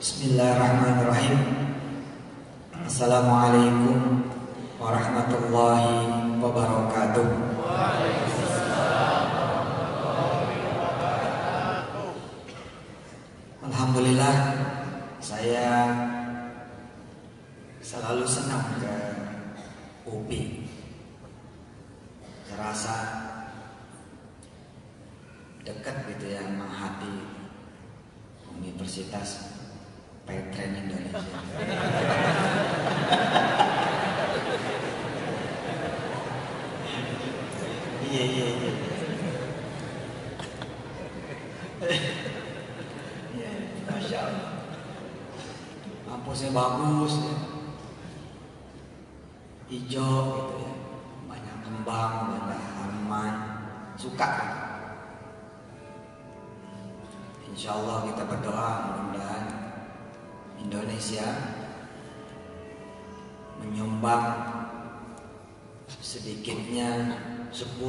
Bismillahirrahmanirrahim. Assalamualaikum warahmatullahi wabarakatuh. Alhamdulillah, saya selalu senang ke UPI. Terasa dekat gitu ya sama hati Universitas Petren Indonesia. Iya. Masya Allah. Kampusnya bagus ya. Hijau gitu ya. Banyak kembang, banyak tanaman. Suka kan? Insya Allah kita berdoa mudah-mudahan Indonesia menyumbang sedikitnya 10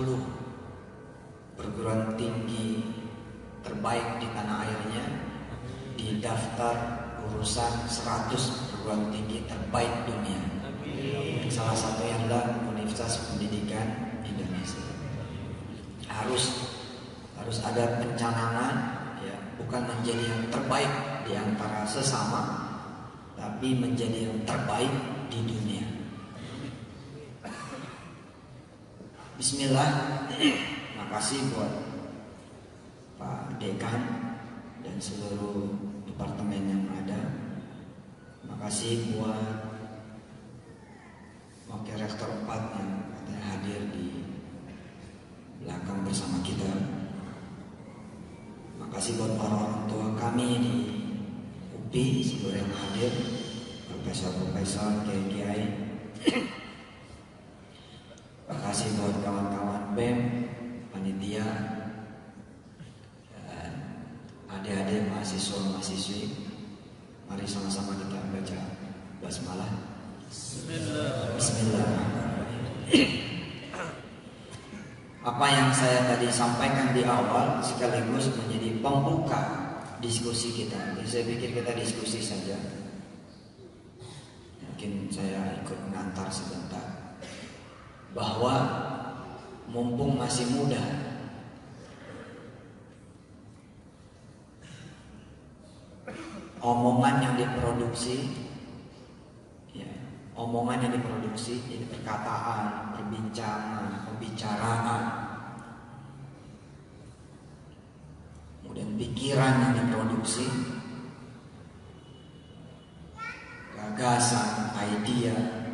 perguruan tinggi terbaik di tanah airnya di daftar urusan 100 perguruan tinggi terbaik dunia. Salah satunya adalah Universitas Pendidikan Indonesia. Harus ada pencanangan ya, bukan menjadi yang terbaik di antara sesama, tapi menjadi yang terbaik di dunia. Bismillah. Makasih buat Pak Dekan dan seluruh departemen yang ada. Makasih buat Wakil Rektor 4 yang katanya hadir di belakang bersama kita. Makasih buat para orang tua kami di UPI seluruh yang hadir, profesor-profesor, kiai-kiai. Makasih buat kawan-kawan BEM, panitia, dan adik-adik mahasiswa-mahasiswi. Mari sama-sama kita baca basmalah. Bismillahirrahmanirrahim. Apa yang saya tadi sampaikan di awal sekaligus menjadi pembuka diskusi kita. Jadi saya pikir kita diskusi saja. Mungkin saya ikut mengantar sebentar. Bahwa mumpung masih muda, omongan yang diproduksi, jadi perkataan, perbincangan, pembicaraan, kemudian pikiran yang diproduksi, gagasan, idea,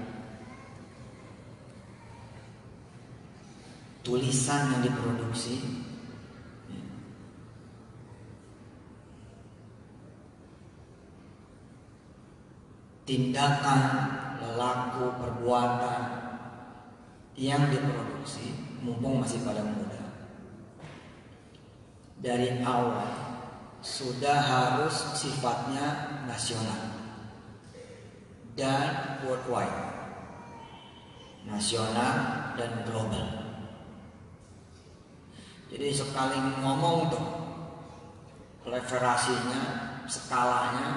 tulisan yang diproduksi, tindakan, lelaku, perbuatan yang diproduksi mumpung masih pada muda, dari awal sudah harus sifatnya nasional dan worldwide, nasional dan global. Jadi sekali ngomong tuh leverasinya, skalanya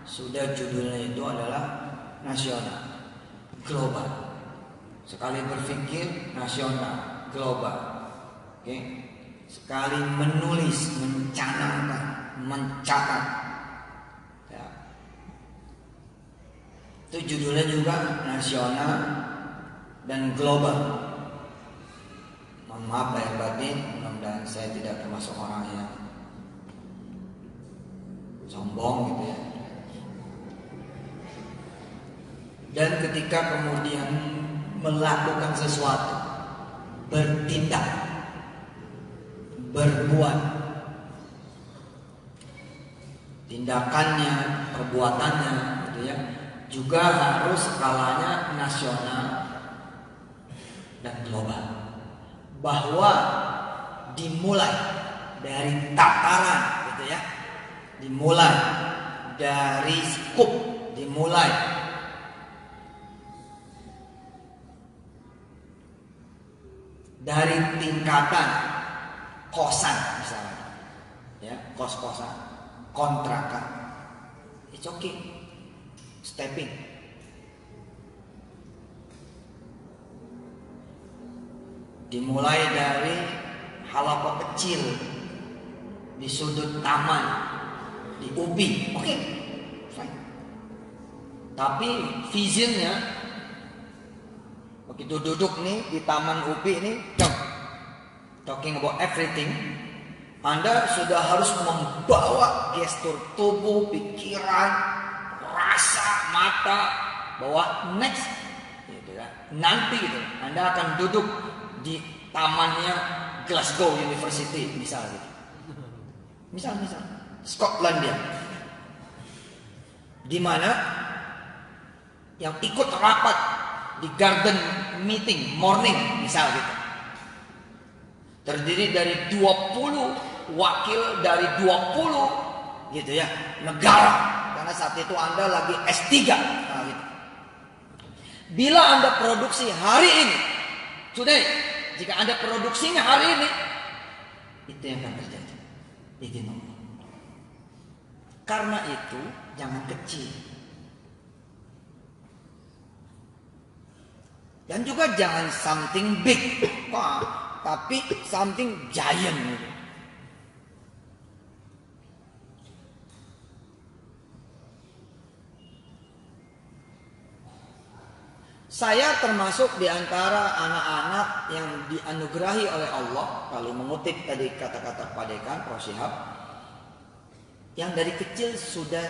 sudah judulnya itu adalah nasional, global. Sekali berpikir nasional, global. Oke. Sekali menulis, mencanangkan, mencatat. Ya. Itu judulnya juga nasional dan global. Mohon maaf lahir batin, mudah-mudahan saya tidak termasuk orang yang sombong gitu ya. Dan ketika kemudian melakukan sesuatu, bertindak, berbuat, tindakannya, perbuatannya gitu ya, juga harus skalanya nasional dan global. Bahwa dimulai dari tataran gitu ya, dimulai dari skup, dimulai dari tingkatan kosan misalnya, ya, kos-kosan, kontrakan, It's okay. Stepping. Dimulai dari halaman kecil di sudut taman, di ubi, oke, fine. Tapi visionnya begitu duduk nih di taman ubi ini, talking about everything, Anda sudah harus membawa gestur tubuh, pikiran, rasa, mata, bahwa next, gitu kan, nanti gitu, Anda akan duduk di tamannya Glasgow University misalnya, misal Skotlandia, di mana yang ikut rapat di garden meeting morning misal gitu, terdiri dari 20 wakil dari 20 gitu ya negara, karena saat itu Anda lagi S3. Nah, gitu. Bila Anda produksi hari ini, today, jika Anda produksinya hari ini, itu yang akan terjadi. Izin Allah. Karena itu jangan kecil. Dan juga jangan something big, tapi something giant. Saya termasuk di antara anak-anak yang dianugerahi oleh Allah, kalau mengutip tadi kata-kata Pak Dekan, Prof. Syihab, yang dari kecil sudah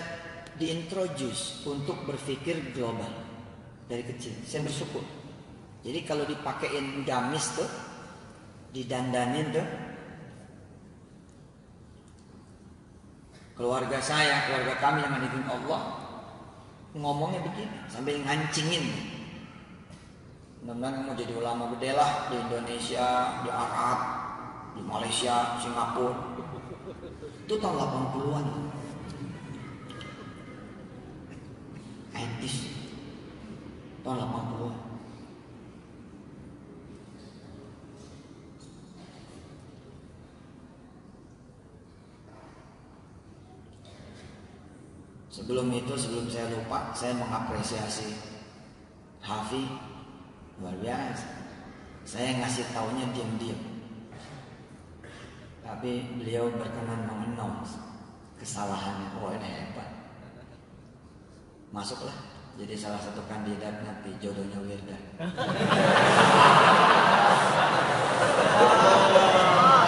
diintroduce untuk berpikir global. Dari kecil, saya bersyukur. Jadi kalau dipakein gamis tuh, didandanin tuh, keluarga saya, keluarga kami yang mendukung Allah, ngomongnya begini, sambil ngancingin. Mudah-mudahan mau jadi ulama gede lah di Indonesia, di Arab, di Malaysia, Singapura. Itu tahun 80-an. 80s. Tahun 80-an. Sebelum saya lupa, saya mengapresiasi Hafi. Luar biasa. Saya ngasih taunya diam-diam, tapi beliau berkenan mengenang kesalahannya. Oh, ini hebat. Masuklah jadi salah satu kandidat nanti jodohnya Wirda.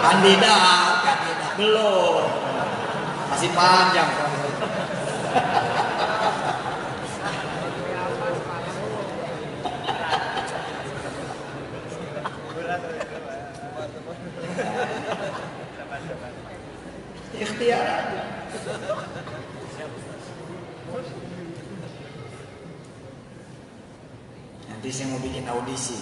Kandidat belum, masih panjang. Ikhtiar aja. Nanti saya mau bikin audisi.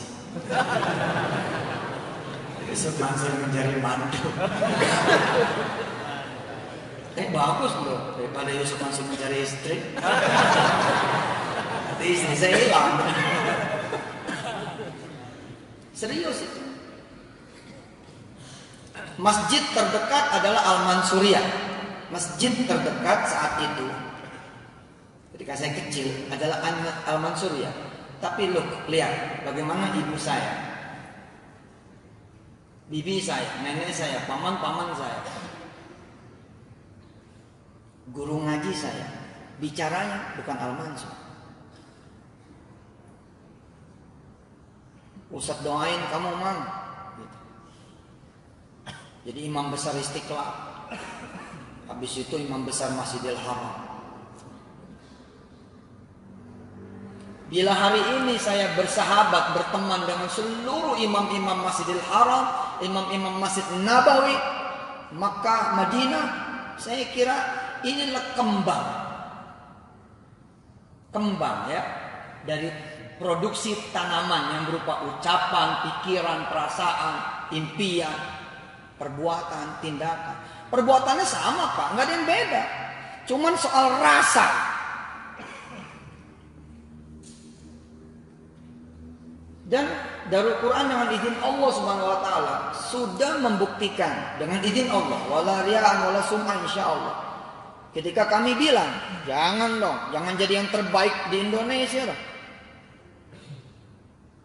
Yusuf Mansur mencari mantu. Bagus bro, daripada Yusuf Mansur mencari istri. Nanti istri saya hilang. Serius itu. Masjid terdekat adalah Al-Mansuriyah. Masjid terdekat saat itu, ketika saya kecil, adalah Al-Mansuriyah. Tapi lihat bagaimana ibu saya, bibi saya, nenek saya, paman-paman saya, guru ngaji saya, bicaranya bukan Al-Mansur. Ustadz doain kamu mang. Jadi imam besar Istiqlal, habis itu imam besar Masjidil Haram. Bila hari ini saya bersahabat, berteman dengan seluruh imam-imam Masjidil Haram, imam-imam Masjid Nabawi, Makkah, Madinah, saya kira inilah kembang ya dari produksi tanaman yang berupa ucapan, pikiran, perasaan, impian, perbuatan, tindakan. Perbuatannya sama Pak, nggak ada yang beda. Cuman soal rasa. Dan Darul Quran dengan izin Allah Subhanahu wa taala sudah membuktikan dengan izin Allah, wala riya'an wala sum'an insyaallah, Ketika kami bilang, jangan dong, jangan jadi yang terbaik di Indonesia dong.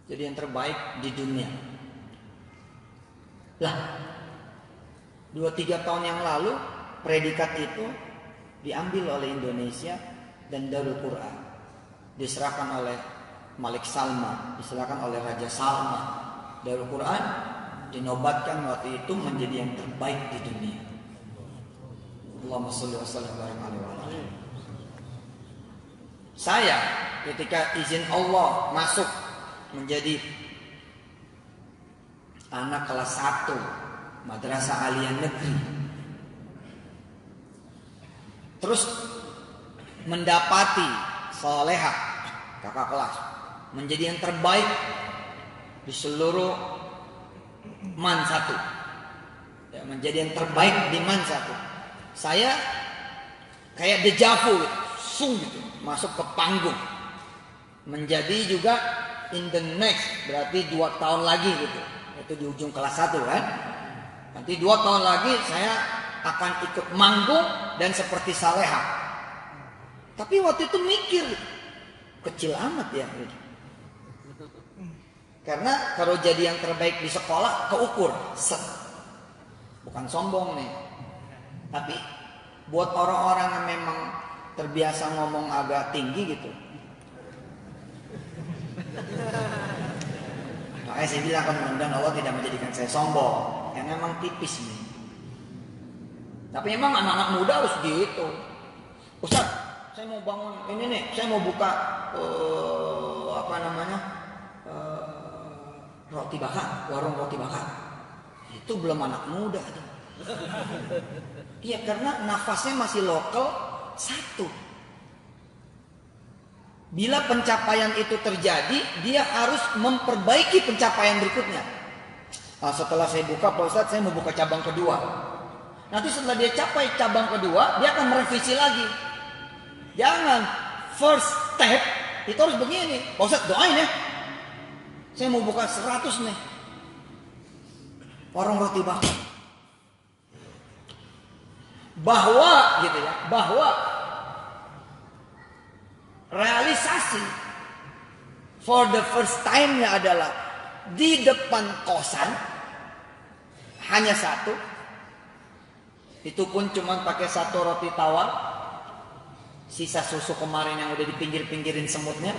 Jadi yang terbaik di dunia. Lah, 2-3 tahun yang lalu predikat itu diambil oleh Indonesia dan Darul Quran. Diserahkan oleh Malik Salman, diserahkan oleh Raja Salman. Darul Quran dinobatkan waktu itu menjadi yang terbaik di dunia. Allahumma sholli wa sallim alaihi wa sallam. Saya ketika izin Allah masuk menjadi anak kelas 1 Madrasah Aliyah Negeri, terus mendapati Salehah kakak kelas menjadi yang terbaik di seluruh MAN 1 ya, menjadi yang terbaik di MAN 1. Saya kayak dejavu gitu, gitu, masuk ke panggung menjadi juga in the next, berarti 2 tahun lagi gitu, itu di ujung kelas 1 kan. Nanti 2 tahun lagi saya akan ikut manggung dan seperti Salehah. Tapi waktu itu mikir, kecil amat ya. Karena kalau jadi yang terbaik di sekolah keukur, set. Bukan sombong nih. Tapi buat orang-orang yang memang terbiasa ngomong agak tinggi gitu. Makanya saya bilang kan mudah-mudahan Allah tidak menjadikan saya sombong. Karena memang tipis nih. Tapi memang anak-anak muda harus gitu. Ustaz, saya mau bangun ini nih, saya mau buka roti bakar, warung roti bakar. Itu belum anak muda tuh. Iya, karena nafasnya masih lokal 1. Bila pencapaian itu terjadi, dia harus memperbaiki pencapaian berikutnya. Nah, setelah saya buka, Pak Ustadz, saya mau buka cabang kedua. Nanti setelah dia capai cabang kedua, dia akan merevisi lagi. Jangan first step itu harus begini. Pak Ustadz, doain ya. Saya mau buka 100 nih warung roti bakar. Bahwa gitu ya, bahwa realisasi for the first time-nya adalah di depan kosan hanya 1. Itu pun cuma pakai 1 roti tawar, sisa susu kemarin yang udah dipinggir-pinggirin semutnya.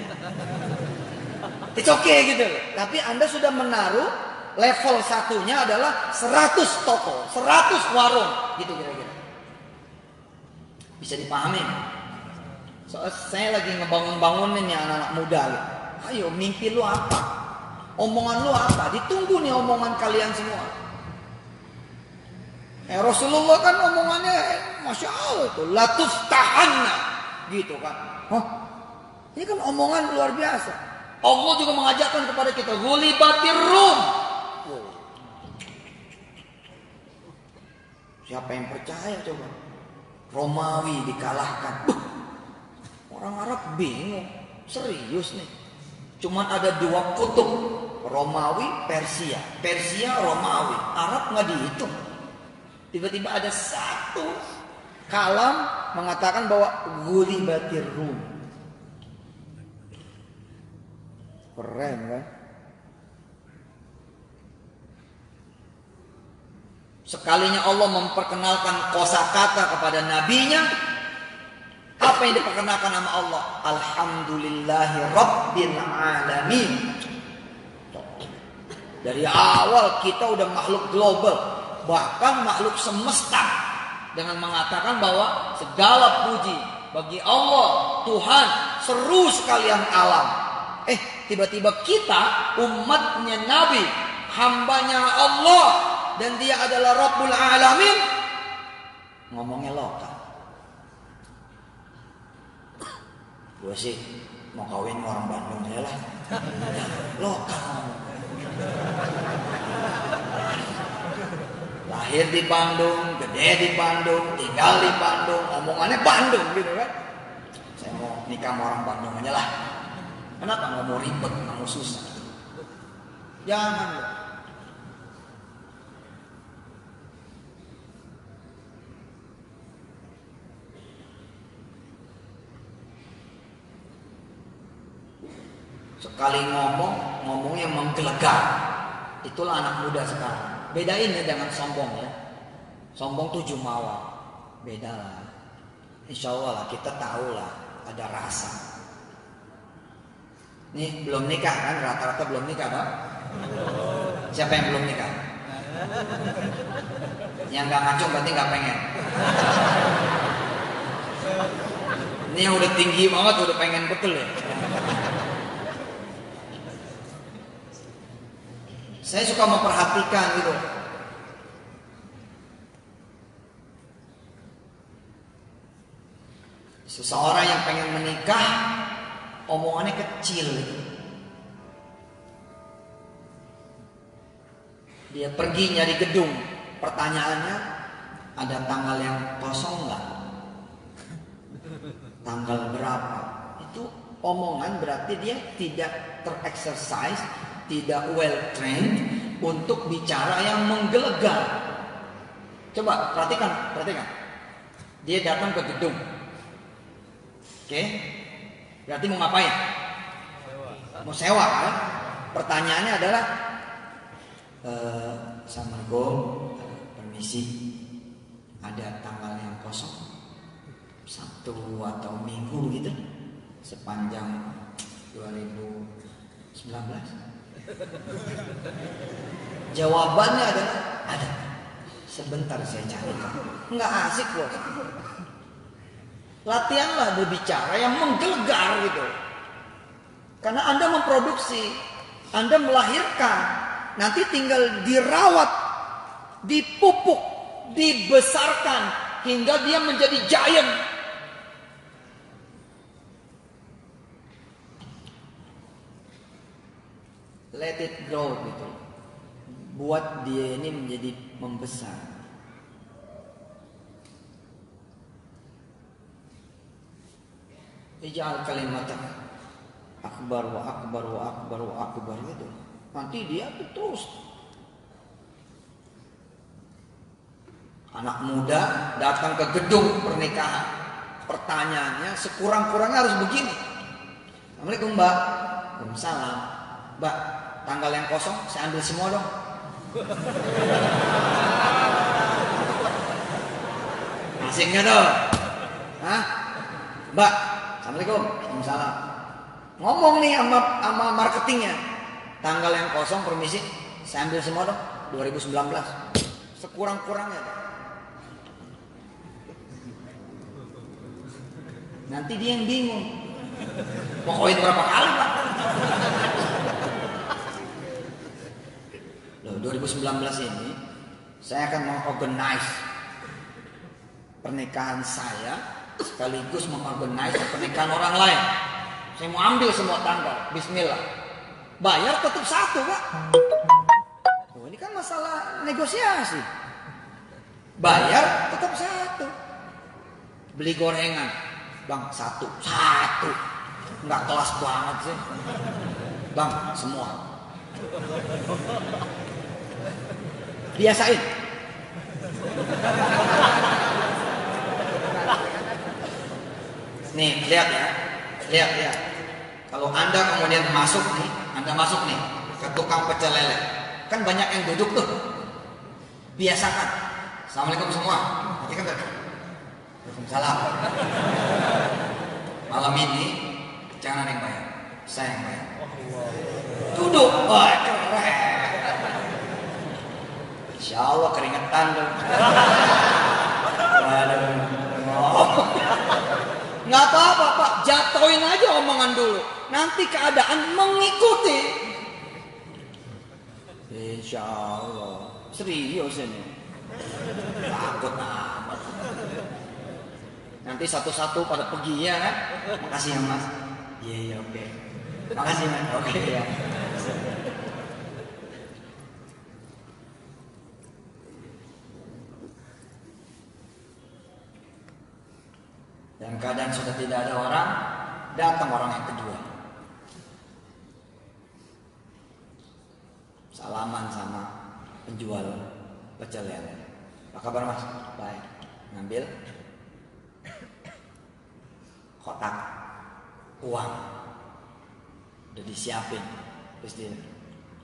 It's okay gitu. Tapi Anda sudah menaruh level 1-nya adalah 100 toko, 100 warung gitu kira-kira. Bisa dipahami? Soalnya saya lagi ngebangun-bangunin nih anak-anak muda gitu. Ayo, mimpi lu apa? Omongan lu apa? Ditunggu nih omongan kalian semua. Rasulullah kan omongannya Masya Allah itu latuf tahanna gitu kan. Hah? Ini kan omongan luar biasa. Allah juga mengajarkan kepada kita ghulibatir Rum. Wow. Siapa yang percaya coba? Romawi dikalahkan. Orang Arab bingung. Serius nih. Cuman ada 2 kutub, Romawi, Persia. Persia, Romawi. Arab nggak dihitung. Tiba-tiba ada 1 kalam mengatakan bahwa ghulibatir Rum. Keren kan? Sekalinya Allah memperkenalkan kosakata kepada nabinya, apa yang diperkenalkan nama Allah? Alhamdulillahi Rabbil Alamin. Dari awal kita udah makhluk global, bahkan makhluk semesta, dengan mengatakan bahwa segala puji bagi Allah, Tuhan seru sekalian alam. Tiba-tiba kita umatnya Nabi, hambanya Allah, dan dia adalah Rabbul Alamin, ngomongnya lokal. Gue sih mau kawin orang Bandung aja lah. Lokal. Lahir di Bandung, gede di Bandung, tinggal di Bandung, omongannya Bandung gitu kan. Saya mau nikah sama orang Bandung aja lah. Kenapa? Nggak mau ribet, nggak mau susah. Jangan loh. Sekali ngomongnya menggelegar. Itulah anak muda sekarang. Bedain ya dengan sombong ya. Sombong tuh jumawa. Beda lah. Insya Allah lah kita tahu lah ada rasa. Nih belum nikah kan, rata-rata belum nikah dong. Siapa yang belum nikah? Yang nggak ngacung berarti nggak pengen. Ini yang udah tinggi banget udah pengen betul ya. Saya suka memperhatikan gitu. Seseorang yang pengen menikah, omongannya kecil. Dia pergi nyari gedung, pertanyaannya ada tanggal yang kosong nggak? Tanggal berapa? Itu omongan berarti dia tidak terexercise, tidak well trained untuk bicara yang menggelegar. Coba perhatikan. Dia datang ke gedung. Oke, berarti mau ngapain? Mau sewa kan? Pertanyaannya adalah, Assalamualaikum, permisi, ada tanggal yang kosong, Sabtu atau Minggu gitu, sepanjang 2019? Jawabannya adalah ada. Sebentar saya cari. Nggak asik loh. Latihanlah berbicara yang menggelegar gitu. Karena Anda memproduksi, Anda melahirkan, nanti tinggal dirawat, dipupuk, dibesarkan hingga dia menjadi giant. Let it grow gitu. Buat dia ini menjadi membesar. Ija'al kalimatan akbar wa akbar wa akbar wa akbar gitu. Nanti dia tuh terus. Anak muda datang ke gedung pernikahan. Pertanyaannya sekurang-kurangnya harus begini. Assalamualaikum Mbak. Waalaikumsalam. Mbak, tanggal yang kosong saya ambil semua dong. Asik nggak dong? Hah? Mbak, Assalamualaikum. Waalaikumsalam. Ngomong nih sama marketingnya. Tanggal yang kosong permisi, saya ambil semua dong. 2019. Sekurang-kurangnya. Nanti dia yang bingung. Mau koin berapa kali Pak? Loh, 2019 ini saya akan mengorganize pernikahan saya sekaligus mengorganize pernikahan orang lain. Saya mau ambil semua tanggal. Bismillah. Bayar tetap satu Pak. Oh, ini kan masalah negosiasi. Bayar tetap satu. Beli gorengan, Bang, satu. Nggak kelas banget sih. Bang, semua. Biasain. Nih, lihat ya. Lihat. Kalau Anda kemudian masuk nih ke tukang pecel lele. Kan banyak yang duduk tuh. Biasakan. Assalamualaikum semua. Nanti kan Waalaikumsalam. Malam ini jangan ada yang bayar. Saya yang bayar. Duduk. Wah, keren. Insya Allah keringetan dong. Nggak apa-apa Pak, jatuhin aja omongan dulu. Nanti keadaan mengikuti. Insya Allah. Serius ini. Takut amat. Nanti satu-satu pada pergi ya kan. Makasih ya Mas. Iya oke. Makasih Mas. Oke ya. Dan keadaan sudah tidak ada orang, datang orang yang kedua. Salaman sama penjual pecel lele. Apa kabar Mas? Baik. Ngambil kotak uang. Udah disiapin. Terus dia,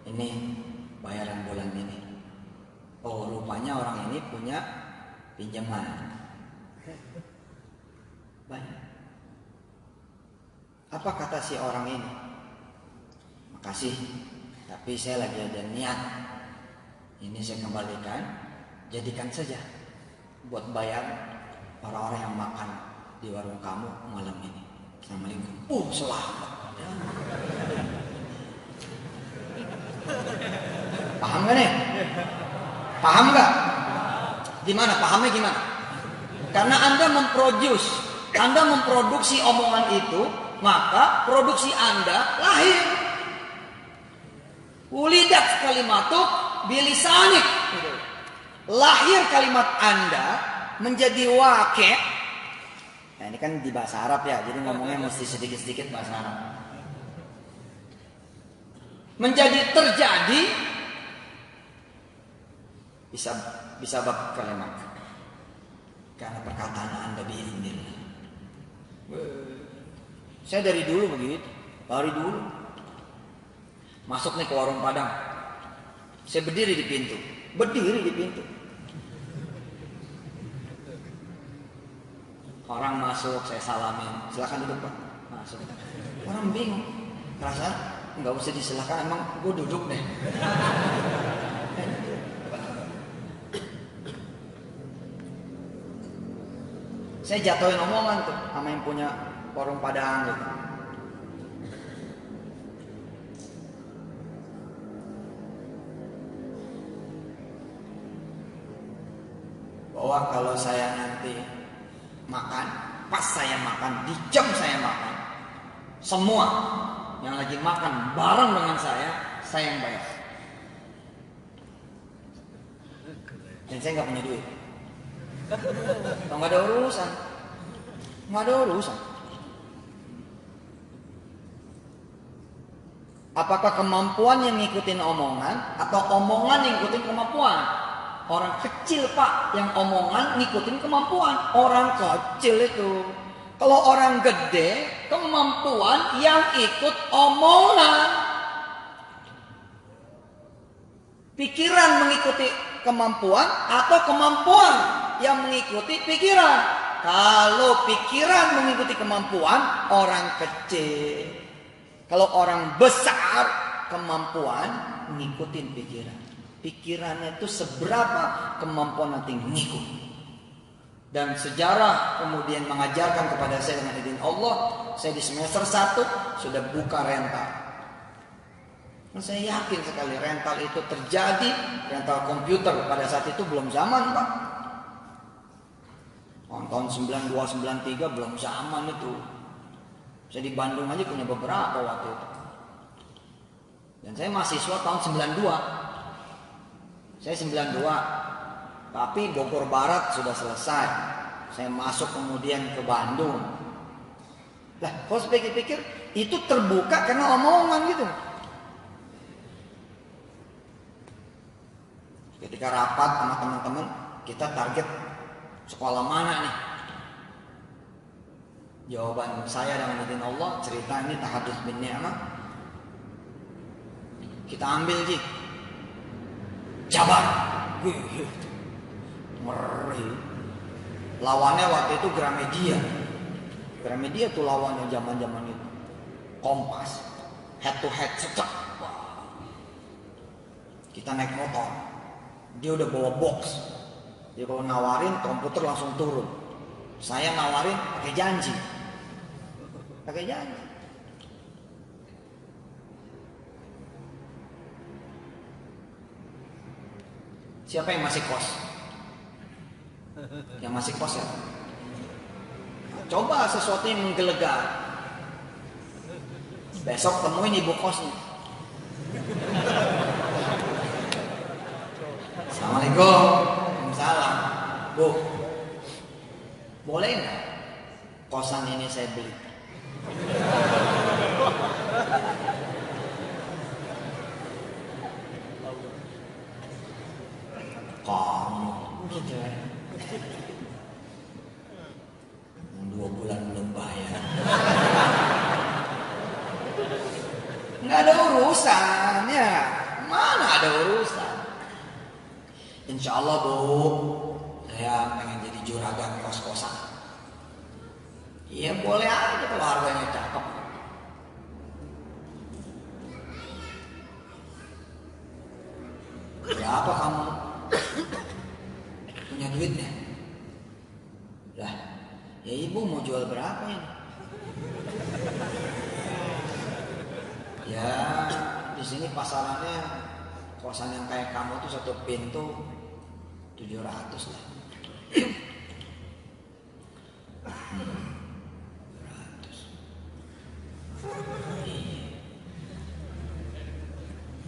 ini bayaran bulan ini. Oh, rupanya orang ini punya pinjaman banyak. Apa kata si orang ini? Makasih, tapi saya lagi ada niat. Ini saya kembalikan, jadikan saja buat bayar orang-orang yang makan di warung kamu malam ini. Assalamualaikum. Selamat. Paham gak nih? Paham gak? Gimana? Pahamnya gimana? Karena Anda memproduksi omongan itu, maka produksi Anda lahir. Ulidat kalimatuk bilisanik. Lahir kalimat Anda menjadi wakil. Nah, ini kan di bahasa Arab ya, jadi ngomongnya mesti sedikit-sedikit bahasa Arab. Menjadi terjadi bisa bab kalimat. Karena perkataan Anda biiznillah. Saya dari dulu begitu, dari dulu. Masuk nih ke warung Padang. Saya berdiri di pintu. Orang masuk, saya salamin. Silakan duduk Pak. Masuk. Orang bingung. Perasaan nggak usah disilakan, emang gue duduk deh. Saya jatuhin omongan tuh sama yang punya warung Padang gitu. Bahwa kalau saya nanti makan, pas saya makan, di jam saya makan, semua yang lagi makan bareng dengan saya yang bayar. Dan saya nggak punya duit. Kalau nggak ada urusan. Apakah kemampuan yang ngikutin omongan atau omongan yang ngikutin kemampuan? Orang kecil Pak yang omongan ngikutin kemampuan. Orang kecil itu. Kalau orang gede, kemampuan yang ikut omongan. Pikiran mengikuti kemampuan atau kemampuan yang mengikuti pikiran. Kalau pikiran mengikuti kemampuan, orang kecil. Kalau orang besar, kemampuan ngikutin pikiran. Pikirannya itu seberapa kemampuan nanti ngikut. Dan sejarah kemudian mengajarkan kepada saya dengan izin Allah, saya di semester 1 sudah buka rental. Dan saya yakin sekali rental itu terjadi, rental komputer pada saat itu belum zaman Pak. Tahun 92, 93 belum zaman itu. Saya di Bandung aja punya beberapa waktu itu. Dan saya mahasiswa tahun 92. Saya 92, tapi Bogor Barat sudah selesai. Saya masuk kemudian ke Bandung. Lah, kalau saya pikir-pikir, itu terbuka karena omongan gitu. Ketika rapat sama teman-teman, kita target sekolah mana nih? Jawaban saya dengan izin Allah, cerita ini tahadus bin ni'mah. Kita ambil Ji. Jabar. Meri. Lawannya waktu itu Gramedia. Gramedia tuh lawannya zaman-zaman itu. Kompas. Head to head secek. Kita naik motor. Dia udah bawa box. Dia kalau nawarin komputer langsung turun. Saya nawarin pakai janji. Pakai janji. Siapa yang masih kos? Yang masih kos ya? Coba sesuatu yang menggelegar. Besok temuin ibu kosnya. Assalamualaikum. Waalaikumsalam. Bu, boleh nggak kosan ini saya beli? Kamu gitu ya. Yang 2 bulan belum bayar. urusan ya. Mana ada urusan. Insya Allah Bu, saya pengen jadi juragan kos-kosan. Iya boleh aja kalau harganya cakep. Berapa kamu punya duitnya? Lah, ya ibu mau jual berapa ini? Ya, di sini pasarannya kosan yang kayak kamu tuh satu pintu 700 lah. 700.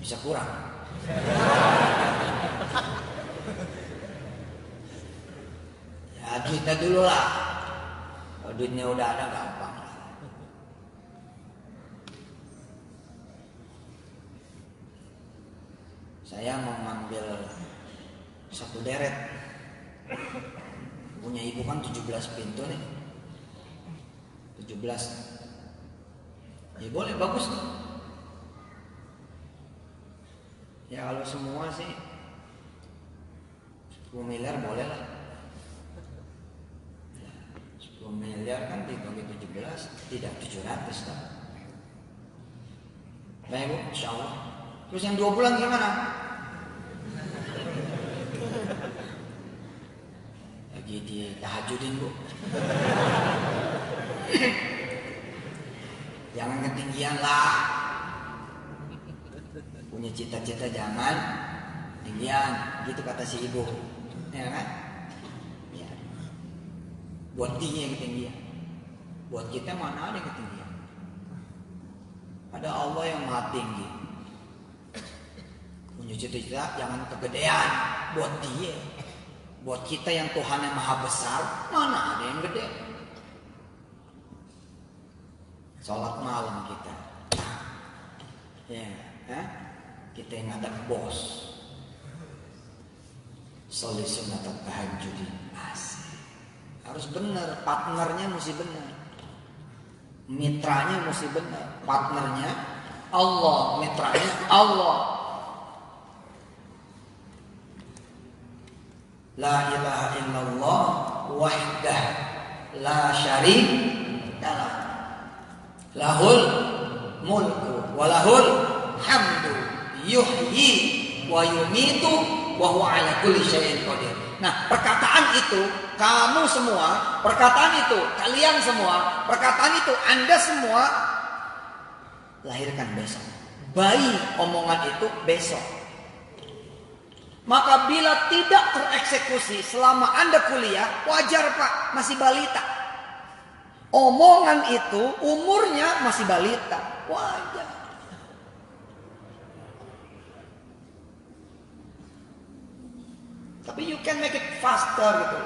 Bisa kurang. Ya duitnya dulu lah. Kalau duitnya udah ada gampang. Saya mau ngambil satu deret. Punya ibu kan 17 pintu nih. 17. Ya boleh, bagus nih. Ya kalau semua sih 10 miliar boleh lah. 10 miliar kan dibagi 17 tidak 700 kan. Baik Bu, insya Allah. Terus yang 2 bulan gimana? Lagi ditahajudin Bu. Jangan ketinggian lah. Punya cita-cita jangan ketinggian, gitu kata si ibu. Ya kan? Ya. Buat dia yang ketinggian. Buat kita mana ada yang ketinggian? Ada Allah yang maha tinggi. Punya cita-cita jangan kegedean. Buat dia. Buat kita yang Tuhan yang maha besar, mana ada yang gede? Sholat malam kita. Ya, kita yang ada bos. Sholat sunat tahajudin asik. Harus benar, partnernya mesti benar. Mitranya mesti benar. Partnernya Allah, mitranya Allah. La ilaha illallah wahdah la syarika lah. Lahul mulku wa lahul hamdu yuhyi wa yumitu wa huwa ala kulli syai'in qadir. Nah, perkataan itu kamu semua, perkataan itu kalian semua, perkataan itu Anda semua lahirkan besok. Bayi omongan itu besok. Maka bila tidak tereksekusi selama Anda kuliah, wajar Pak, masih balita. Omongan itu umurnya masih balita, wajar. Tapi you can make it faster gitu.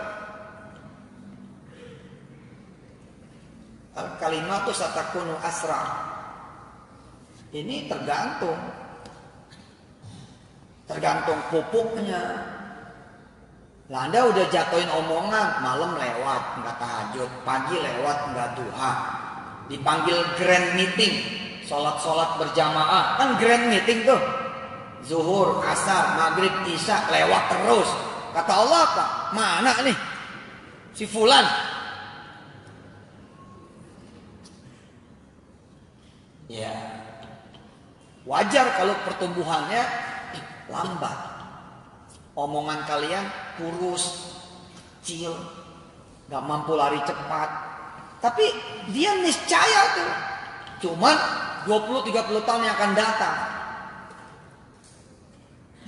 Al-kalimatu satakunu asra. Ini tergantung pupuknya. Lah Anda udah jatuhin omongan, malam lewat nggak tahajud, pagi lewat nggak duha, dipanggil grand meeting, sholat berjamaah, kan grand meeting tuh, zuhur, asar, maghrib, isya lewat terus. Kata Allah apa? Mana nih si fulan? Ya wajar kalau pertumbuhannya lambat. Omongan kalian kurus, kecil, gak mampu lari cepat. Tapi dia niscaya tuh. Cuman 20-30 tahun yang akan datang.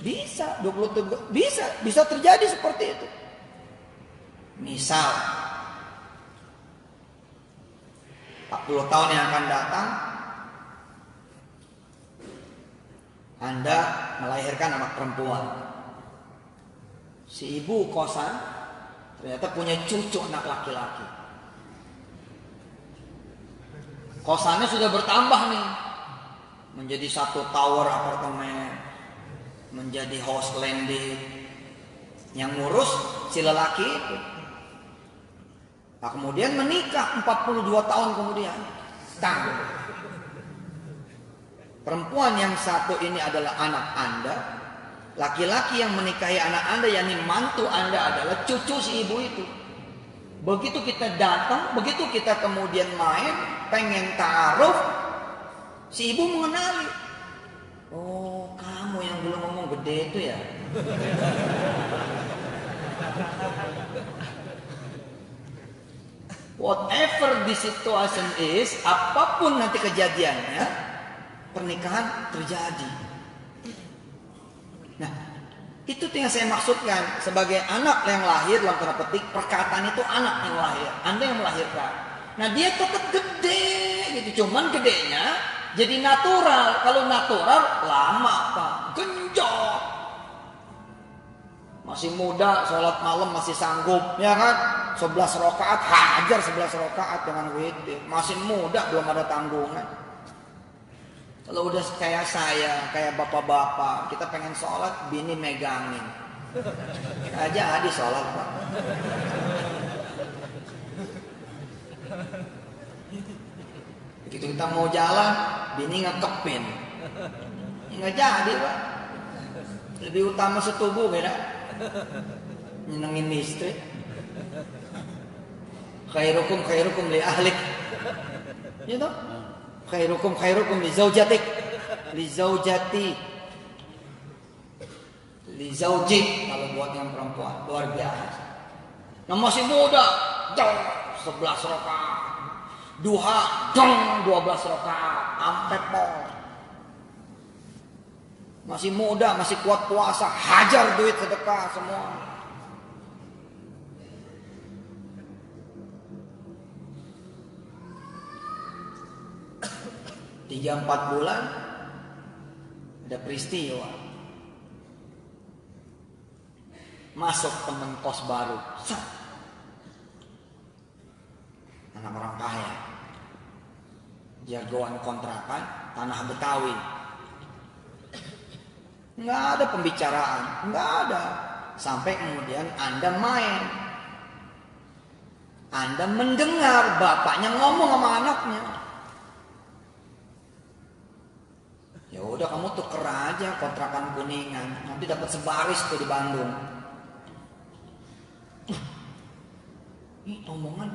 Bisa terjadi seperti itu. Misal 40 tahun yang akan datang, Anda melahirkan anak perempuan. Si ibu kosan ternyata punya cucu anak laki-laki. Kosannya sudah bertambah nih, menjadi 1 tower apartemen, menjadi house landing. Yang ngurus si lelaki itu. Nah, kemudian menikah 42 tahun kemudian. Perempuan yang satu ini adalah anak Anda. Laki-laki yang menikahi anak Anda, yakni mantu Anda, adalah cucu si ibu itu. Begitu kita datang, begitu kita kemudian main, pengen ta'aruf, si ibu mengenali. Oh, kamu yang dulu ngomong gede itu ya. Whatever the situation is, apapun nanti kejadiannya, pernikahan terjadi. Nah, itu yang saya maksudkan. Sebagai anak yang lahir, dalam tanda petik, perkataan itu anak yang lahir, Anda yang melahirkan. Nah, dia tetap gede gitu, cuman gedenya jadi natural. Kalau natural lama Pak, genjot. Masih muda, sholat malam masih sanggup, ya kan? 11 rakaat, hajar 11 rakaat dengan witir. Masih muda, belum ada tanggungan. Kalau udah kayak saya, kayak bapak-bapak, kita pengen sholat, bini megangin. Aja adi sholat Pak. Begitu kita mau jalan, bini ngekepin. Nggak jadi Pak. Lebih utama setubuh beda. Nyenengin istri. Khairukum li ahlik. Ya toh? Khairukum li zaujatik. Li zaujati. Li zaujik kalau buat yang perempuan luar biasa. Nah masih muda, 11 rakaat. Duha, 12 rakaat, sampai pol. Masih muda, masih kuat puasa, hajar duit sedekah semua. Tiga 4 bulan ada peristiwa. Masuk temen kos baru. Anak orang kaya. Jagoan kontrakan tanah Betawi. Nggak ada pembicaraan, nggak ada. Sampai kemudian Anda main. Anda mendengar bapaknya ngomong sama anaknya. Ya udah kamu tuker aja kontrakan Kuningan, nanti dapat sebaris tuh di Bandung. Ini omongan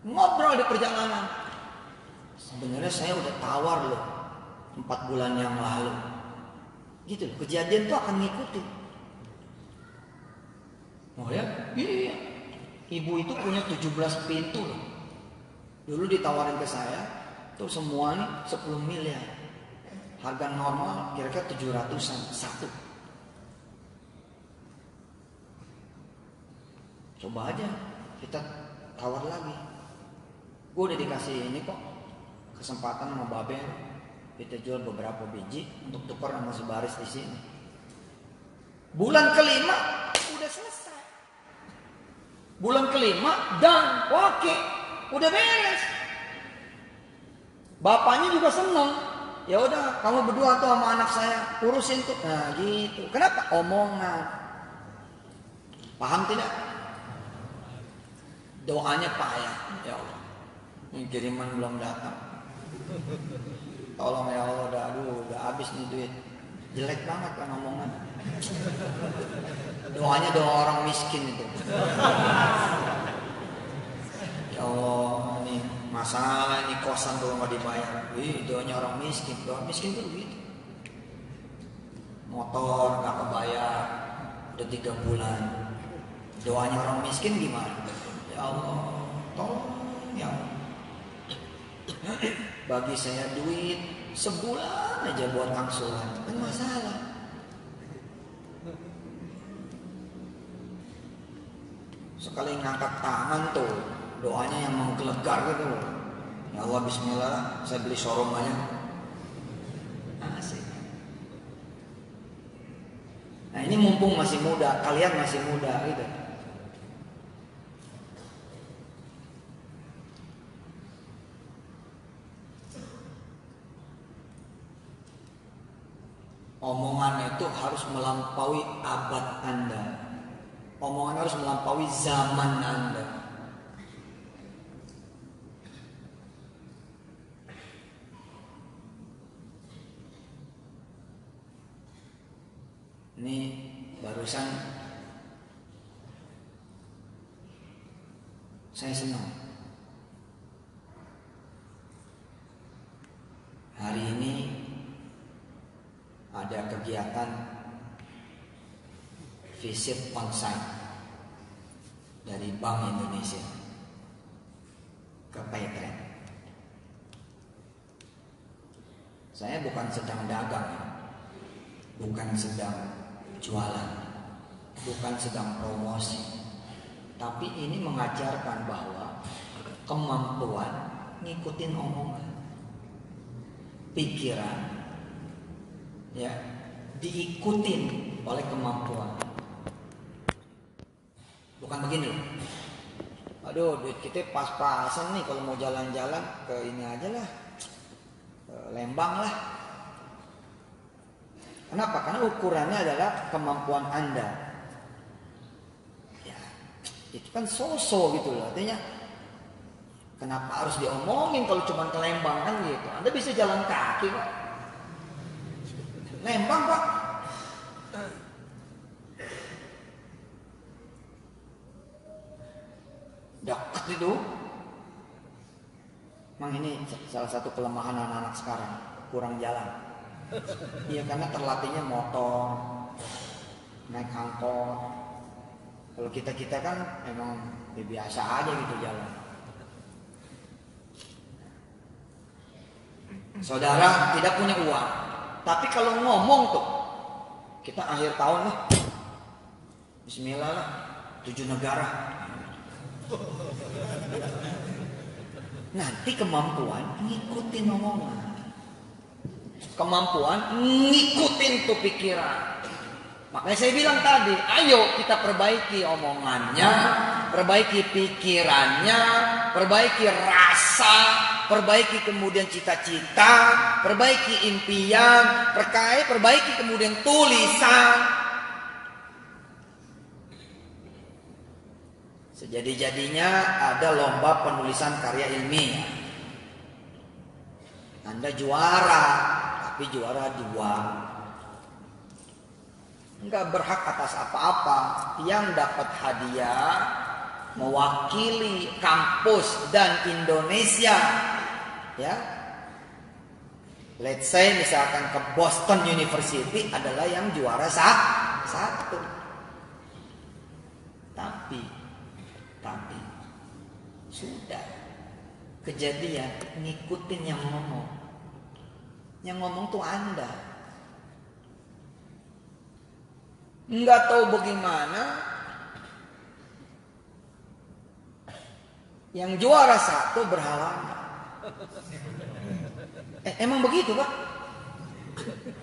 ngobrol di perjalanan. Sebenarnya saya udah tawar loh 4 bulan yang lalu. Gitu loh, kejadian tuh akan ngikutin. Oh ya? Iya. Ibu itu punya 17 pintu loh. Dulu ditawarin ke saya, tuh semua nih 10 miliar. Harga normal kira-kira 700-an satu. Coba aja kita tawar lagi. Gue udah dikasih ini kok, kesempatan sama Babe. Kita jual beberapa biji untuk tukar sama sebaris di sini. Bulan kelima udah selesai. Bulan kelima dan oke, udah beres. Bapaknya juga senang. Ya udah, kamu berdua tuh sama anak saya urusin tuh. Nah gitu. Kenapa? Omongan. Paham tidak? Doanya payah. Ya Allah, ini kiriman belum datang. Tolong ya Allah, udah habis nih duit. Jelek banget kan omongan. Doanya doa orang miskin itu. Ya Allah, ini masalah ini kosan tuh nggak dibayar. Doanya orang miskin. Doa miskin tuh begitu. Motor nggak kebayar, udah 3 bulan. Doanya orang miskin gimana? Ya Allah, tolong ya Allah. Bagi saya duit sebulan aja buat angsuran, kan masalah. Sekali ngangkat tangan tuh, doanya yang menggelegar gitu. Ya Allah bismillah, saya beli showroom aja. Asik. Nah ini mumpung masih muda, kalian masih muda gitu. Omongan itu harus melampaui abad Anda. Omongan harus melampaui zaman Anda. Ini barusan saya senang. Hari ini ada kegiatan visit on-site dari Bank Indonesia ke Paytrade. Saya bukan sedang dagang, bukan sedang jualan, bukan sedang promosi, tapi ini mengajarkan bahwa kemampuan ngikutin omongan, pikiran, ya, diikutin oleh kemampuan. Bukan begini loh. Aduh, duit kita pas-pasan nih kalau mau jalan-jalan ke ini aja lah, ke Lembang lah. Kenapa? Karena ukurannya adalah kemampuan Anda. Ya, itu kan so-so gitu loh. Artinya, kenapa harus diomongin kalau cuma ke Lembang kan gitu? Anda bisa jalan kaki kok. Lembang Pak. Dekat itu. Memang ini salah satu kelemahan anak-anak sekarang, kurang jalan. Iya, karena terlatihnya motor, naik angkot. Kalau kita kan memang biasa aja gitu jalan. Saudara tidak punya uang, tapi kalau ngomong tuh, kita akhir tahun nih, Bismillah lah, 7 negara. Nanti kemampuan ngikutin omongan, kemampuan ngikutin tuh pikiran. Makanya saya bilang tadi, ayo kita perbaiki omongannya, perbaiki pikirannya, perbaiki rasa, perbaiki kemudian cita-cita, perbaiki impian, perbaiki kemudian tulisan. Sejadi-jadinya ada lomba penulisan karya ilmiah. Anda juara, tapi juara 2. Enggak berhak atas apa-apa. Yang dapat hadiah mewakili kampus dan Indonesia, ya. Let's say misalkan ke Boston University adalah yang juara 1. Tapi sudah kejadian ngikutin yang ngomong. Yang ngomong tuh Anda. Nggak tahu bagaimana yang juara 1 berhalangan. Emang begitu Pak?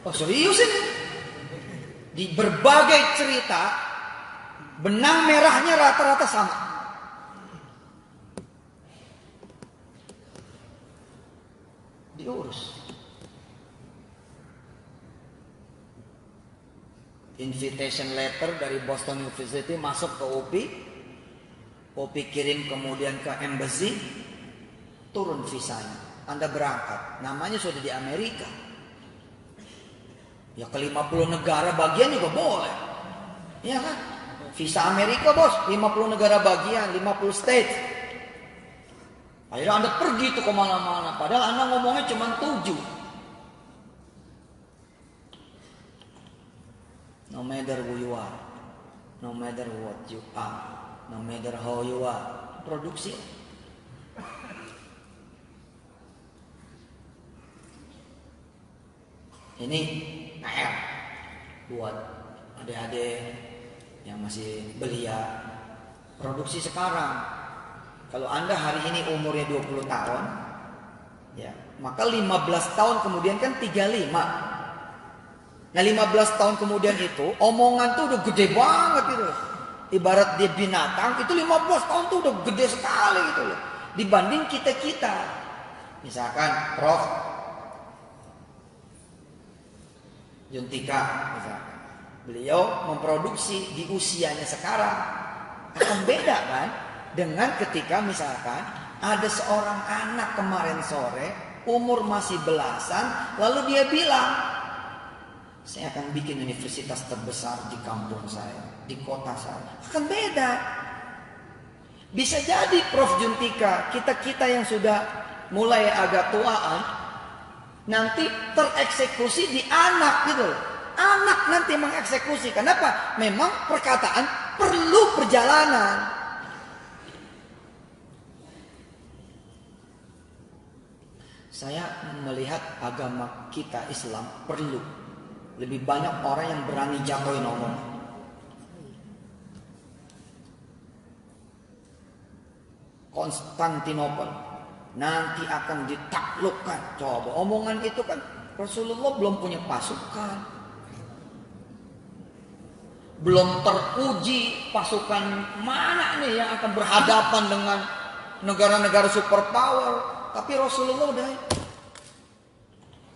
Oh serius ini? Di berbagai cerita benang merahnya rata-rata sama. Diurus. Invitation letter dari Boston University masuk ke UPI. UPI kirim kemudian ke embassy, turun visanya. Anda berangkat, namanya sudah di Amerika. Ya ke 50 negara bagian juga boleh. Iya kan? Visa Amerika bos, 50 negara bagian, 50 states. Akhirnya Anda pergi tuh kemana-mana, padahal Anda ngomongnya cuma 7. No matter who you are, no matter what you are, no matter how you are, produksi. Ini PR buat adik-adik yang masih belia. Produksi sekarang. Kalau Anda hari ini umurnya 20 tahun, ya, maka 15 tahun kemudian kan 35. Nah 15 tahun kemudian itu omongan tuh udah gede banget gitu loh. Ibarat dia binatang, itu 15 tahun tuh udah gede sekali gitu loh. Dibanding kita-kita. Misalkan Prof Juntika misalkan, beliau memproduksi di usianya sekarang akan beda kan dengan ketika misalkan ada seorang anak kemarin sore umur masih belasan, lalu dia bilang saya akan bikin universitas terbesar di kampung saya, di kota saya. Akan beda. Bisa jadi Prof Juntika, kita yang sudah mulai agak tuaan, nanti tereksekusi di anak gitu. Anak nanti mengeksekusi. Kenapa? Memang perkataan perlu perjalanan. Saya melihat agama kita Islam perlu lebih banyak orang yang berani jatuhin omongan. Konstantinopel nanti akan ditaklukkan. Coba omongan itu kan Rasulullah belum punya pasukan, belum teruji pasukan mana nih yang akan berhadapan dengan negara-negara superpower. Tapi Rasulullah udah.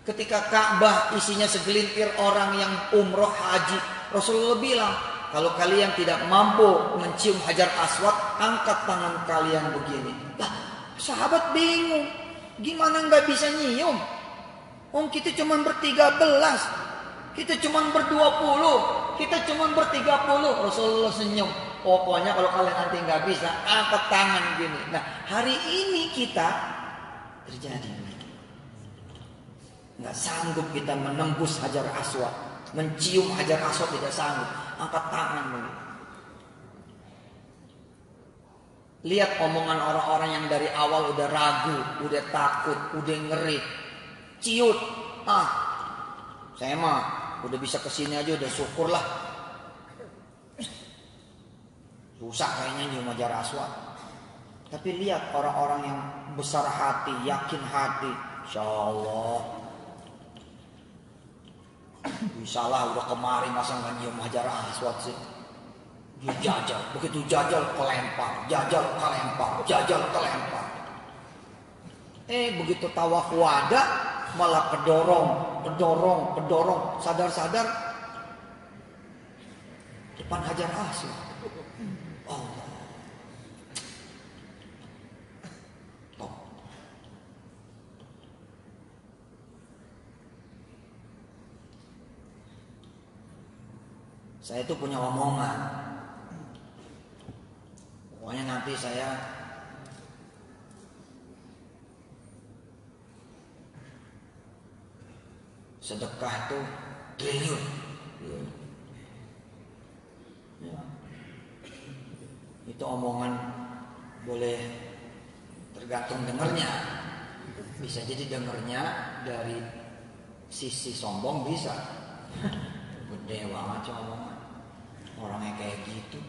Ketika Ka'bah isinya segelintir orang yang umroh haji, Rasulullah bilang, kalau kalian tidak mampu mencium Hajar Aswad, angkat tangan kalian begini. Lah, sahabat bingung, gimana nggak bisa nyium? Kita cuma ber-13, kita cuma ber-20, kita cuma ber-30. Rasulullah senyum. Pokoknya kalau kalian nanti nggak bisa, angkat tangan gini. Nah, hari ini kita terjadi. Nggak sanggup kita menembus Hajar Aswad, mencium Hajar Aswad tidak sanggup, angkat tangan begitu. Lihat omongan orang-orang yang dari awal udah ragu, udah takut, udah ngeri, ciut. Saya mah udah bisa kesini aja udah syukurlah. Susah kayaknya nyium Hajar Aswad. Tapi lihat orang-orang yang besar hati, yakin hati, insya Allah. Bisalah udah kemari masa nggak nyium Hajar Aswad sih. Dia jajal, begitu jajal kelempar, jajal kelempar, jajal kelempar. Begitu tawaf wada malah kedorong, sadar-sadar depan Hajar Aswad. Allah. Saya itu punya omongan. Pokoknya nanti saya sedekah itu triliun. Ya. Itu omongan boleh tergantung dengernya. Bisa jadi dengernya dari sisi sombong bisa. Gede banget omongan. Orangnya kayak gitu,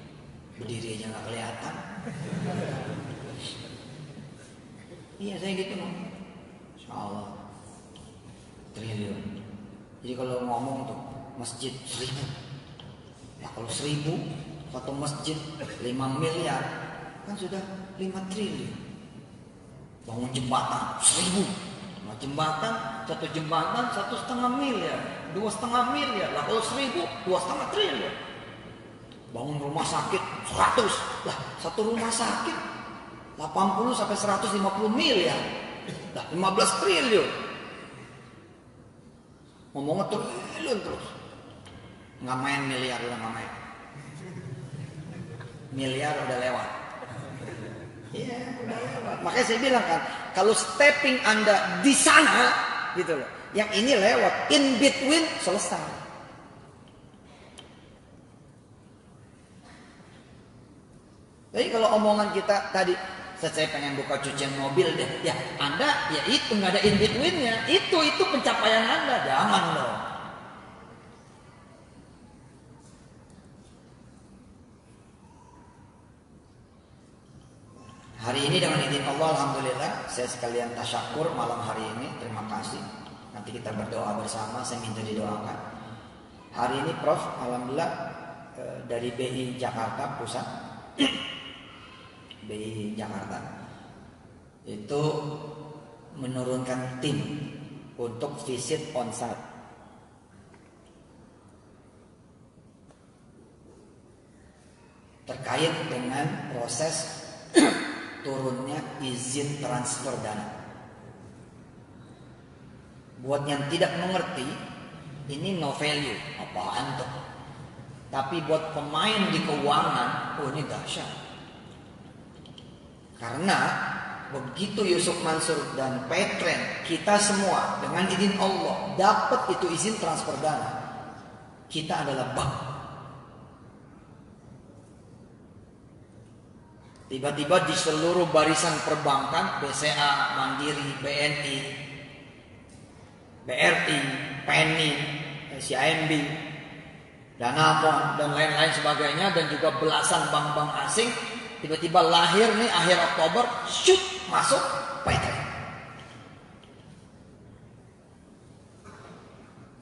berdiri aja nggak kelihatan. Iya saya gitu ngomong. Insyaallah triliun. Jadi kalau ngomong tuh masjid 1000, ya kalau 1000 satu masjid 5 miliar kan sudah 5 triliun. Bangun jembatan 1000, nah, jembatan 1,5 miliar, 2,5 miliar. Lah kalau 1000 2,5 triliun. Bangun rumah sakit 100, lah satu rumah sakit 80 sampai 150 miliar, lah 15 triliun. Ngomongnya triliun terus, nggak main miliar, udah nggak main. Miliar udah lewat. Iya, udah lewat. Makanya saya bilang kan, kalau stepping Anda di sana, gitu loh, yang ini lewat, in between selesai. Jadi kalau omongan kita tadi, saya pengen buka cucian mobil deh, ya Anda ya itu nggak ada in betweennya, itu pencapaian Anda, jangan dong. Hari ini dengan izin Allah, alhamdulillah, saya sekalian tasyakur malam hari ini, terima kasih. Nanti kita berdoa bersama, saya minta didoakan. Hari ini Prof, alhamdulillah dari BI Jakarta Pusat. BI Jakarta itu menurunkan tim untuk visit on-site. Terkait dengan proses turunnya izin transfer dana. Buat yang tidak mengerti, ini no value, apaan tuh? Tapi buat pemain di keuangan, oh ini dahsyat. Karena begitu Yusuf Mansur dan Petren, kita semua dengan izin Allah dapat itu izin transfer dana. Kita adalah bank. Tiba-tiba di seluruh barisan perbankan, BCA, Mandiri, BNI, BRI, PNI, CIMB, Danamon, dan lain-lain sebagainya, dan juga belasan bank-bank asing, tiba-tiba lahir nih akhir Oktober, shoot, masuk Petren.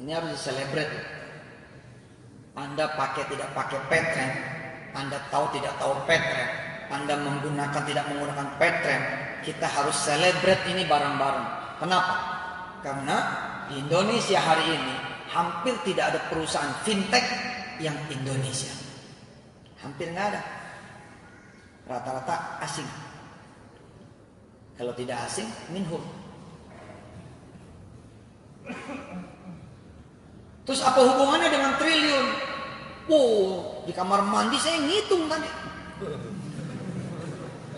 Ini harus diselebrate. Anda pakai tidak pakai Petren, Anda tahu tidak tahu Petren, Anda menggunakan tidak menggunakan Petren, kita harus celebrate ini bareng-bareng. Kenapa? Karena di Indonesia hari ini hampir tidak ada perusahaan fintech yang Indonesia. Hampir nggak ada. Rata-rata asing. Kalau tidak asing, minhum. Terus apa hubungannya dengan triliun? Wow, di kamar mandi saya ngitung tadi.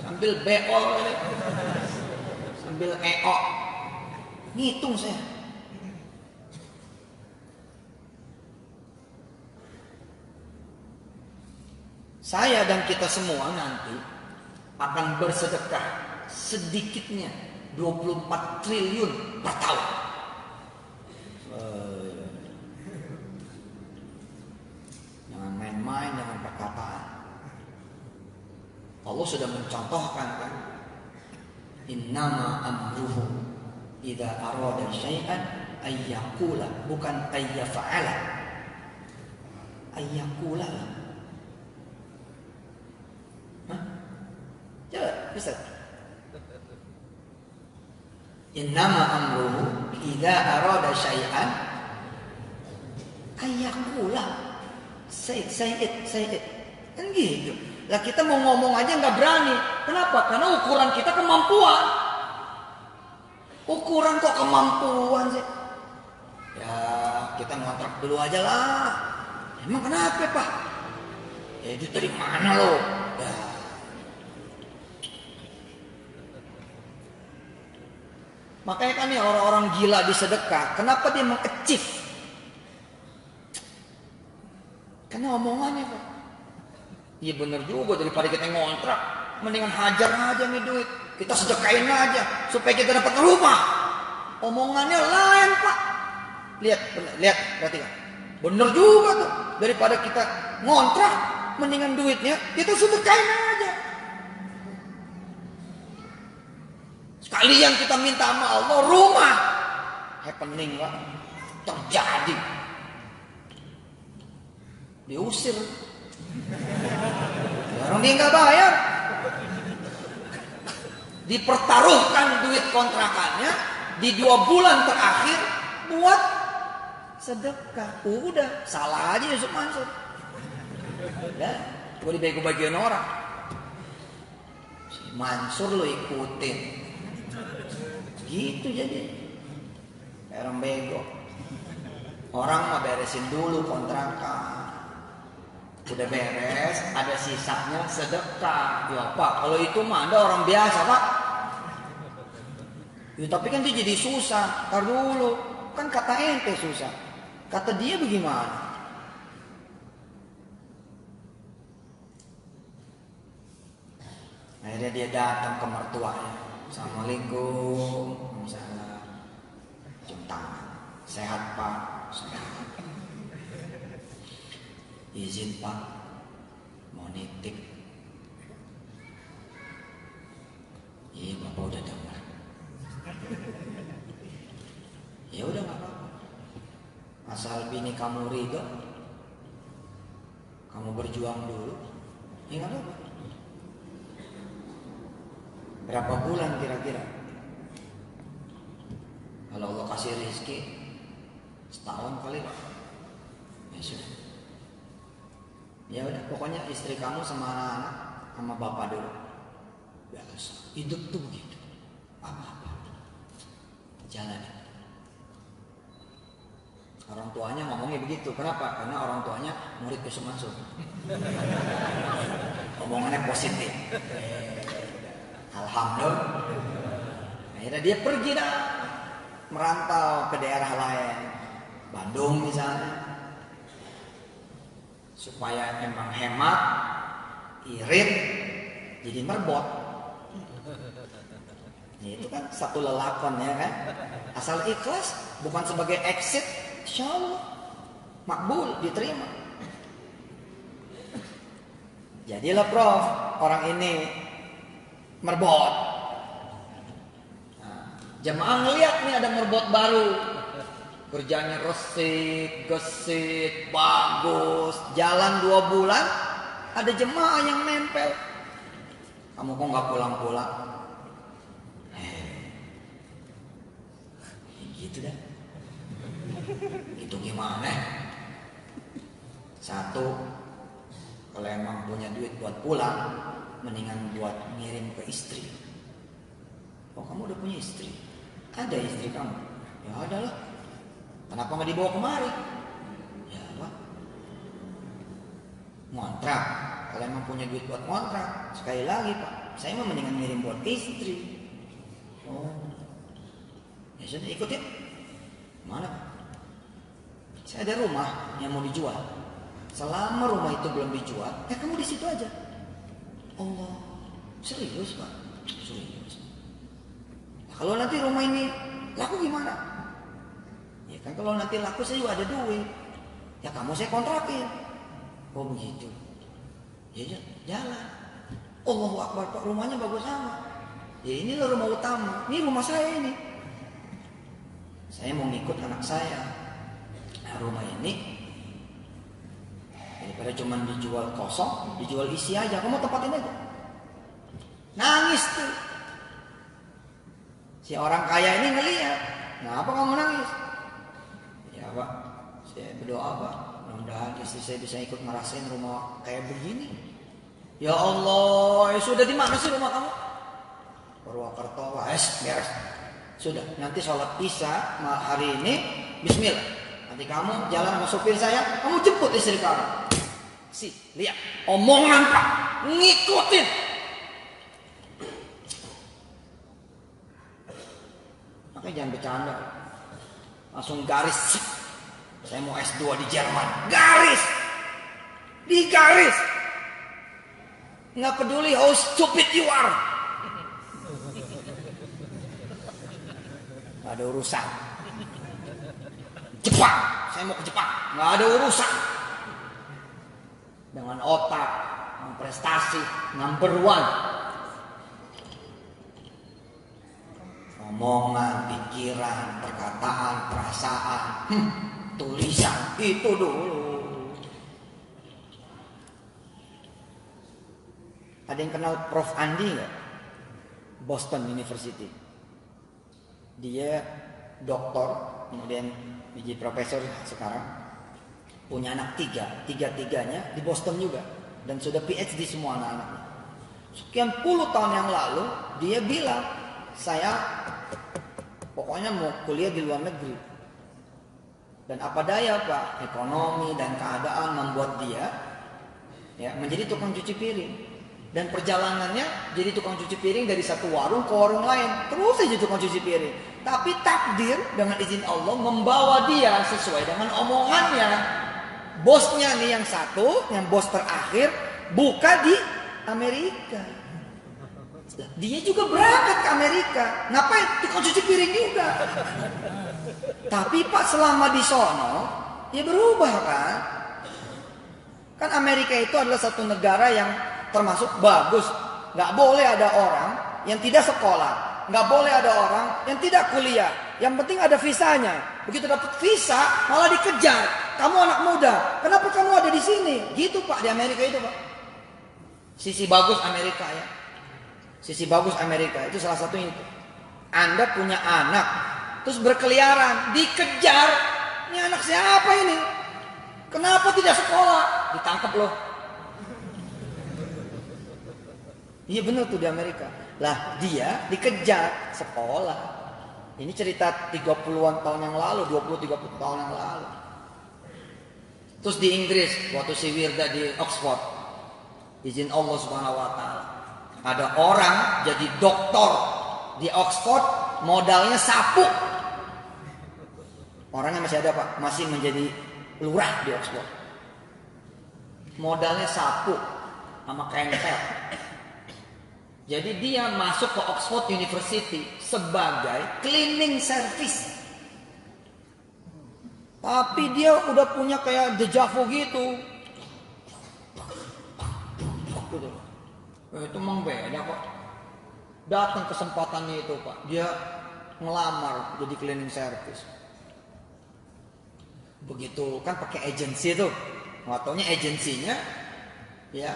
Sambil beol, sambil eok, ngitung saya. Saya dan kita semua nanti akan bersedekah sedikitnya 24 triliun per tahun. Jangan main-main dengan perkataan. Allah sudah mencontohkan kan, innama amruhu idza arada syai'an ayyaqula, bukan ayyafa'ala. Ayyaqula. Coba, Ustaz. Innama amruhu idza arada syai'an ayyaqula. Say it. Kan gitu. Lah kita mau ngomong aja nggak berani. Kenapa? Karena ukuran kita kemampuan. Ukuran kok kemampuan sih? Ya kita ngontrak dulu aja lah. Emang kenapa Pak? Ya itu dari mana lo? Ya. Makanya kan nih orang-orang gila di sedekah, kenapa dia meng-achieve? Karena omongannya Pak. Iya bener juga, daripada kita ngontrak, mendingan hajar aja nih duit. Kita sedekahin aja supaya kita dapat rumah. Omongannya lain Pak. Lihat, perhatikan. Bener juga tuh. Daripada kita ngontrak, mendingan duitnya kita sedekahin aja. Sekalian kita minta sama Allah rumah. Happening Pak. Terjadi. Diusir. Orang dia nggak bayar, dipertaruhkan duit kontrakannya di 2 bulan terakhir buat sedekah. Udah salah aja Yusuf Mansur. Ya, gue dibego-bagian orang. Si Mansur lo ikutin, gitu jadi orang bego. Orang mah beresin dulu kontrakan. Udah beres, ada sisanya sedekah. Ya Pak, kalau itu mah Anda orang biasa Pak. Ya, tapi kan dia jadi susah. Ntar dulu, kan kata ente susah. Kata dia bagaimana? Akhirnya dia datang ke mertuanya. Assalamualaikum. Waalaikumsalam. Cium tangan. Sehat Pak? Sehat. Izin Pak, mau nitip. Iya Bapak udah dengar. Ya udah nggak apa-apa. Asal bini kamu ridho, kamu berjuang dulu. Ya nggak apa-apa. Berapa bulan kira-kira? Kalau Allah kasih rezeki, setahun kali Pak. Ya sudah. Ya udah, pokoknya istri kamu sama anak-anak sama bapak dulu. Biasa. Hidup tuh begitu. Apa-apa. Jalan. Orang tuanya ngomongnya begitu. Kenapa? Karena orang tuanya murid besok masuk. Omongannya positif. Alhamdulillah. Akhirnya dia pergi dah, merantau ke daerah lain, Bandung misalnya, supaya emang hemat, irit, jadi merbot. Ya, itu kan satu lelakon ya kan. Asal ikhlas, bukan sebagai exit, insya Allah makbul, diterima. Jadilah Prof, orang ini merbot. Nah, jemaah ngeliat nih ada merbot baru, kerjanya resik, gesit, bagus. Jalan 2 bulan, ada jemaah yang nempel. Kamu kok nggak pulang-pulang? Gitu dah. Itu gimana? Satu, kalau emang punya duit buat pulang, mendingan buat ngirim ke istri. Oh, kamu udah punya istri? Ada istri kamu? Ya ada lah. Kenapa nggak dibawa kemari? Ya apa? Ngontrak. Kalau emang punya duit buat ngontrak, sekali lagi Pak, saya mah mendingan ngirim buat istri. Oh, ya sudah ikutin. Mana? Saya ada rumah yang mau dijual. Selama rumah itu belum dijual, kamu di situ aja. Allah, serius Pak? Serius. Nah, kalau nanti rumah ini laku gimana? Ya kan kalau nanti laku saya juga ada duit. Ya kamu saya kontrakin. Oh begitu. Ya jalan. Allahu Akbar Pak, rumahnya bagus sama. Ya inilah rumah utama. Ini rumah saya ini. Saya mau ngikut anak saya. Nah, rumah ini daripada cuma dijual kosong, dijual isi aja. Kamu tempatin aja. Nangis tuh. Si orang kaya ini ngeliat. Nah, apa kamu nangis? Ya Pak, saya berdoa Pak, mudah-mudahan istri saya bisa ikut ngerasain rumah kayak begini. Ya Allah, sudah di mana sih rumah kamu? Purwokerto. Beres. Sudah, nanti sholat isya hari ini, bismillah. Nanti kamu jalan sama sopir saya, kamu jemput istri kamu. Lihat, omongan Pak, ngikutin. Makanya jangan bercanda. Langsung garis. Saya mau S2 di Jerman. Garis. Digaris. Nggak peduli how stupid you are. Nggak ada urusan. Jepang, saya mau ke Jepang. Nggak ada urusan. Dengan otak, dengan prestasi, number 1. Omongan, pikiran, perkataan, perasaan, tulisan, itu dulu. Ada yang kenal Prof. Andi nggak? Boston University. Dia doktor, kemudian jadi profesor sekarang. Punya anak 3. Tiga-tiganya di Boston juga. Dan sudah PhD semua anak-anaknya. Sekian puluh tahun yang lalu, dia bilang, saya pokoknya mau kuliah di luar negeri. Dan apa daya Pak, ekonomi dan keadaan membuat dia menjadi tukang cuci piring. Dan perjalanannya jadi tukang cuci piring dari satu warung ke warung lain. Terus aja tukang cuci piring. Tapi takdir dengan izin Allah membawa dia sesuai dengan omongannya. Bosnya nih yang satu, yang bos terakhir, buka di Amerika. Dia juga berangkat ke Amerika. Ngapain? Tukang cuci piring juga. Tapi Pak selama di sono, dia berubah kan. Kan Amerika itu adalah satu negara yang termasuk bagus. Gak boleh ada orang yang tidak sekolah. Gak boleh ada orang yang tidak kuliah. Yang penting ada visanya. Begitu dapat visa malah dikejar. Kamu anak muda, kenapa kamu ada di sini? Gitu Pak di Amerika itu Pak. Sisi bagus Amerika ya. Sisi bagus Amerika itu salah satunya itu. Anda punya anak, terus berkeliaran, dikejar. Ini anak siapa ini? Kenapa tidak sekolah? Ditangkap loh. Iya benar tuh di Amerika. Lah dia dikejar sekolah. Ini cerita 30-an tahun yang lalu, 20-30 tahun yang lalu. Terus di Inggris, waktu si Wirda di Oxford, izin Allah Subhanahu wa taala, ada orang jadi doktor di Oxford, modalnya sapu. Orangnya masih ada Pak, masih menjadi lurah di Oxford. Modalnya sapu sama kaintel. Jadi dia masuk ke Oxford University sebagai cleaning service. Tapi dia udah punya kayak dejavu gitu. Itu emang beda kok. Datang kesempatannya itu Pak. Dia ngelamar jadi cleaning service. Begitu kan pakai agensi tuh. Nggak taunya agensinya ya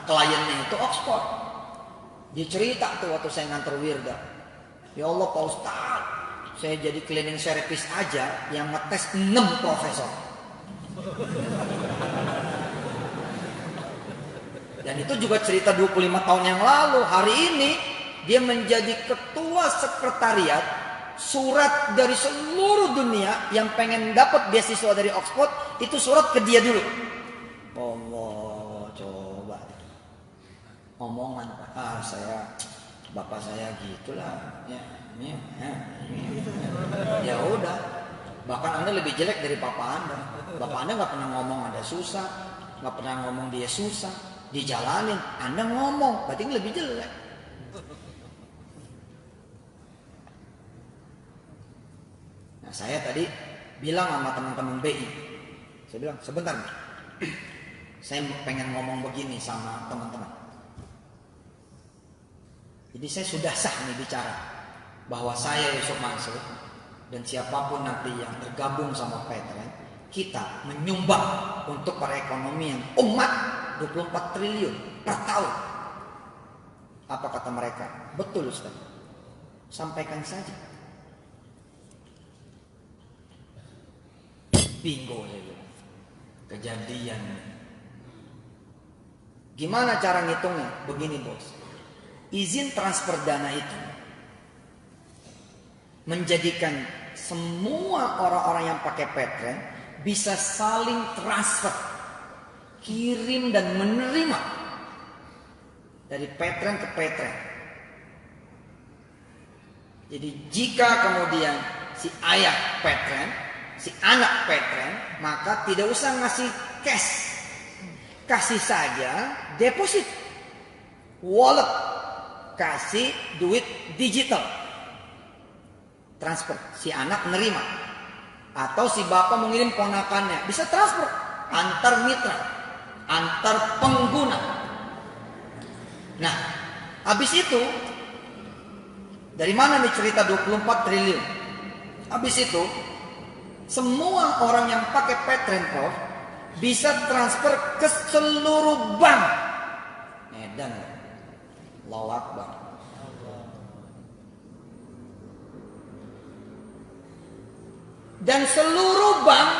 kliennya itu Oxford. Dia cerita tuh waktu saya nganter Wirda. Ya Allah Pak Ustaz, saya jadi cleaning service aja yang ngetes 6 profesor. Dan itu juga cerita 25 tahun yang lalu. Hari ini dia menjadi ketua sekretariat surat dari seluruh dunia yang pengen dapat beasiswa dari Oxford, itu surat ke dia dulu. Allah, coba omongan Pak, bapak saya gitulah ya udah, bahkan Anda lebih jelek dari papa Anda. Bapak Anda nggak pernah ngomong Anda susah, nggak pernah ngomong dia susah, dijalanin. Anda ngomong, berarti lebih jelek. Nah, saya tadi bilang sama teman-teman BI, saya bilang sebentar, saya pengen ngomong begini sama teman-teman. Jadi saya sudah sah nih bicara bahwa saya Yusuf Mansur dan siapapun nanti yang tergabung sama Petren, kita menyumbang untuk perekonomian umat 24 triliun per tahun. Apa kata mereka? Betul Ustaz. Sampaikan saja. Bingo saya bilang. Kejadian. Gimana cara ngitungnya? Begini bos. Izin transfer dana itu menjadikan semua orang-orang yang pakai Petren bisa saling transfer, kirim dan menerima dari Petren ke Petren. Jadi jika kemudian si ayah Petren, si anak Petren, maka tidak usah ngasih cash, kasih saja deposit, wallet, kasih duit digital, transfer, si anak menerima, atau si bapak mengirim ponakannya, bisa transfer antar mitra, antar pengguna. Nah, habis itu dari mana nih cerita 24 triliun? Habis itu semua orang yang pakai Petren bisa transfer ke seluruh bank. Edan, Allahu Akbar. Dan seluruh bank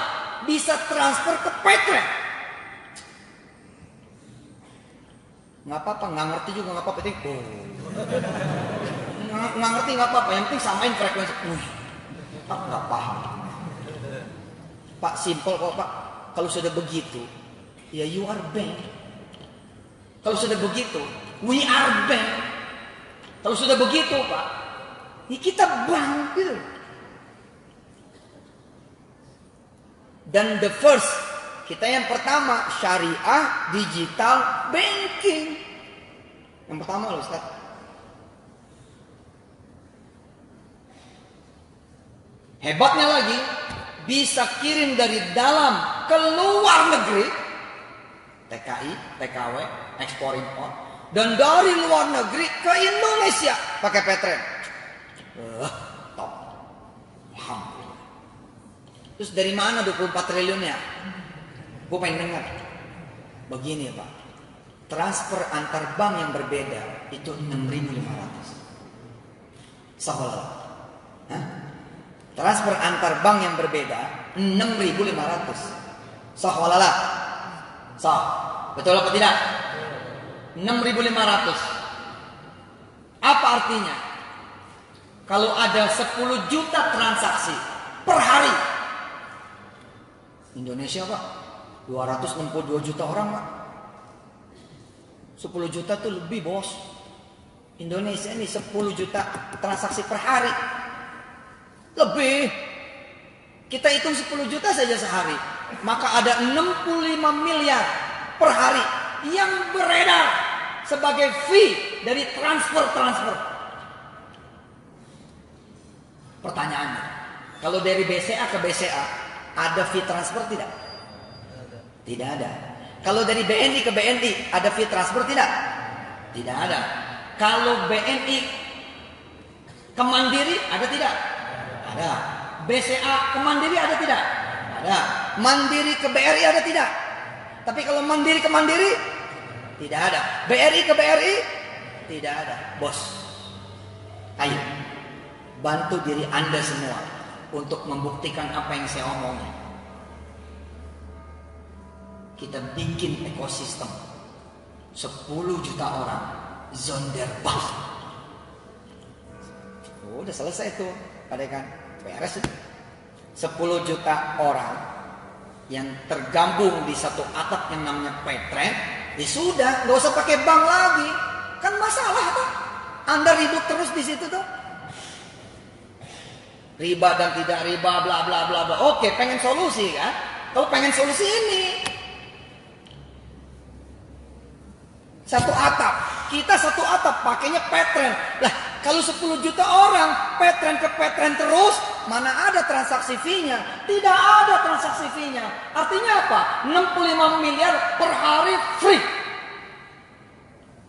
bisa transfer ke Petren. Nggak apa-apa, nggak ngerti juga nggak apa-apa. Nggak ngerti nggak apa-apa, yang penting samain frekuensi. Pak nggak paham. Pak simple kok Pak. Kalau sudah begitu, ya you are bank. Kalau sudah begitu, we are bank. Kalau sudah begitu Pak, ya kita bank gitu. Dan the first, kita yang pertama syariah digital banking. Yang pertama loh Ustaz. Hebatnya lagi, bisa kirim dari dalam ke luar negeri, TKI, TKW, ekspor impor, dan dari luar negeri ke Indonesia pakai Petren. Top. Alhamdulillah. Terus dari mana 24 triliunnya? Gue pengen dengar. Begini Pak, transfer antar bank yang berbeda itu 6.500. Sahabat. Transfer antar bank yang berbeda 6.500. Sah walala? Sah. Betul apa tidak? 6.500. Apa artinya? Kalau ada 10 juta transaksi per hari. Indonesia Pak, 262 juta orang Pak. 10 juta tuh lebih bos. Indonesia ini 10 juta transaksi per hari. Lebih. Kita hitung 10 juta saja sehari. Maka ada 65 miliar per hari yang beredar sebagai fee dari transfer. Pertanyaannya, kalau dari BCA ke BCA ada fee transfer tidak? Tidak ada. Kalau dari BNI ke BNI ada fee transfer tidak? Tidak ada. Kalau BNI ke Mandiri ada tidak? Ada. BCA ke Mandiri ada tidak? Ada. Mandiri ke BRI ada tidak? Tapi kalau Mandiri ke Mandiri tidak ada. BRI ke BRI tidak ada. Bos, ayo bantu diri Anda semua untuk membuktikan apa yang saya omongin. Kita bikin ekosistem 10 juta orang Zonderbank. Udah selesai tuh, ada kan? Beres itu. 10 juta orang yang tergabung di satu atap yang namanya Petren, ya sudah, nggak usah pakai bank lagi. Kan masalah tuh. Anda ribut terus di situ tuh. Riba dan tidak riba, bla bla bla bla. Oke, pengen solusi kan? Kalau pengen solusi ini, satu atap, kita satu atap pakainya Petren. Lah, kalau 10 juta orang Petren ke Petren terus, mana ada transaksi fee-nya? Tidak ada transaksi fee-nya. Artinya apa? 65 miliar per hari free.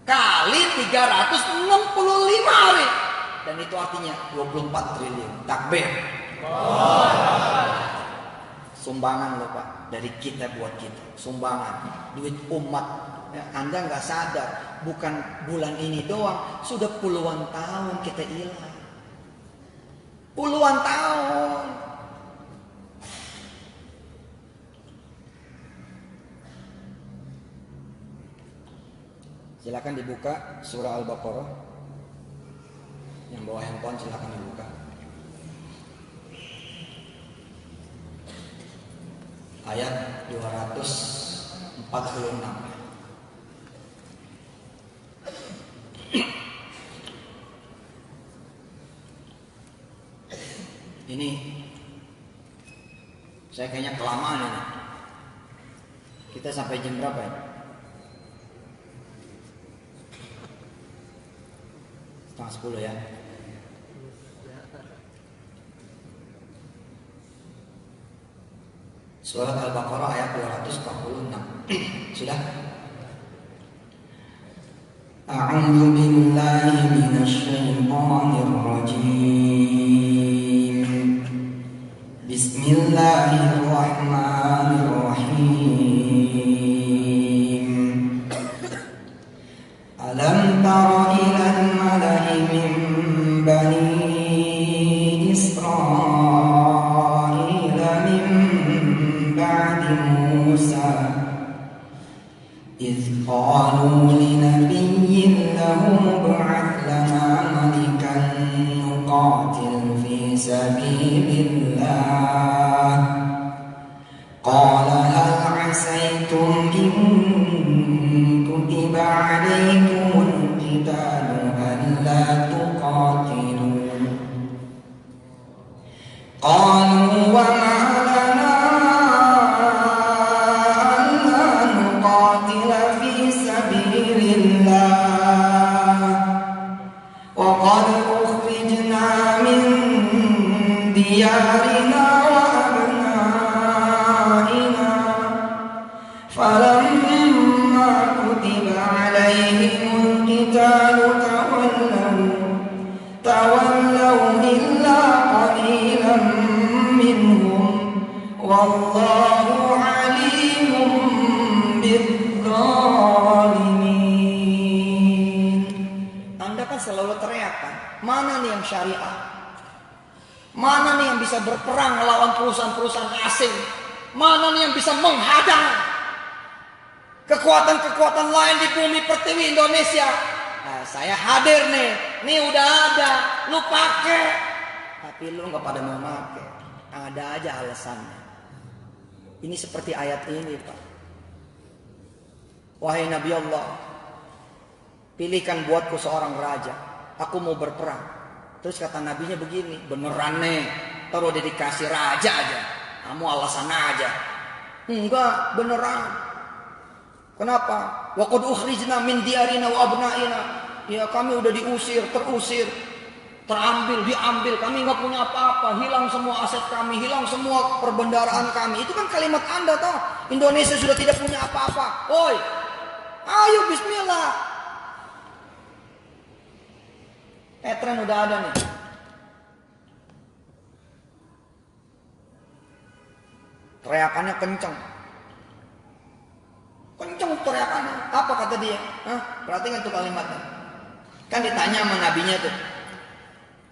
Kali 365 hari. Dan itu artinya 24 triliun. Takbir. Sumbangan loh Pak. Dari kita buat kita. Sumbangan. Duit umat. Ya, Anda nggak sadar. Bukan bulan ini doang. Sudah puluhan tahun kita hilang. Puluhan tahun. Silakan dibuka surah Al-Baqarah. Yang bawa handphone silakan dibuka. Ayat 246. Ini saya kayaknya kelamaan ini. Kita sampai jam berapa ya? Setengah 10 ya. Surat Al-Baqarah ayat 246. Sudah? A'udzu billahi minasy syaithanir rajim. Bismillahirrahmanirrahim. Alam tara ilal mala'i min bani Israil min ba'di Musa إذ قالوا لنبي له ابعث لنا ملكا نقاتل في سبيل الله قال هل عسيتم إن كتب عليكم القتال ألا تقاتلوا قالوا وما ديارنا وأبنائنا فلما كتب عليهم القتال تولوا إلا قليلا منهم والله عليم بالظالمين. Anda kan selalu teriakkan, mana nih yang syariah? Mana nih yang bisa berperang melawan perusahaan-perusahaan asing? Mana nih yang bisa menghadang kekuatan-kekuatan lain di bumi pertiwi Indonesia? Nah, saya hadir nih nih udah ada, lu pakai. Tapi lu nggak pada mau pakai. Ada aja alasannya. Ini seperti ayat ini, Pak. Wahai Nabi Allah, pilihkan buatku seorang raja. Aku mau berperang. Terus kata nabinya begini, beneran nih, taruh dia dikasih raja aja. Kamu alasan aja. Enggak, beneran. Kenapa? Wa qad ukhrijna min diyarina wa abnaina. Ya kami udah diusir, terusir, diambil. Kami nggak punya apa-apa, hilang semua aset kami, hilang semua perbendaharaan kami. Itu kan kalimat Anda toh. Indonesia sudah tidak punya apa-apa. Oi, ayo bismillah. Tren udah ada nih. Teriakannya kenceng. Kenceng teriakannya. Apa kata dia? Perhatikan tuh kalimatnya. Kan ditanya sama nabinya tuh.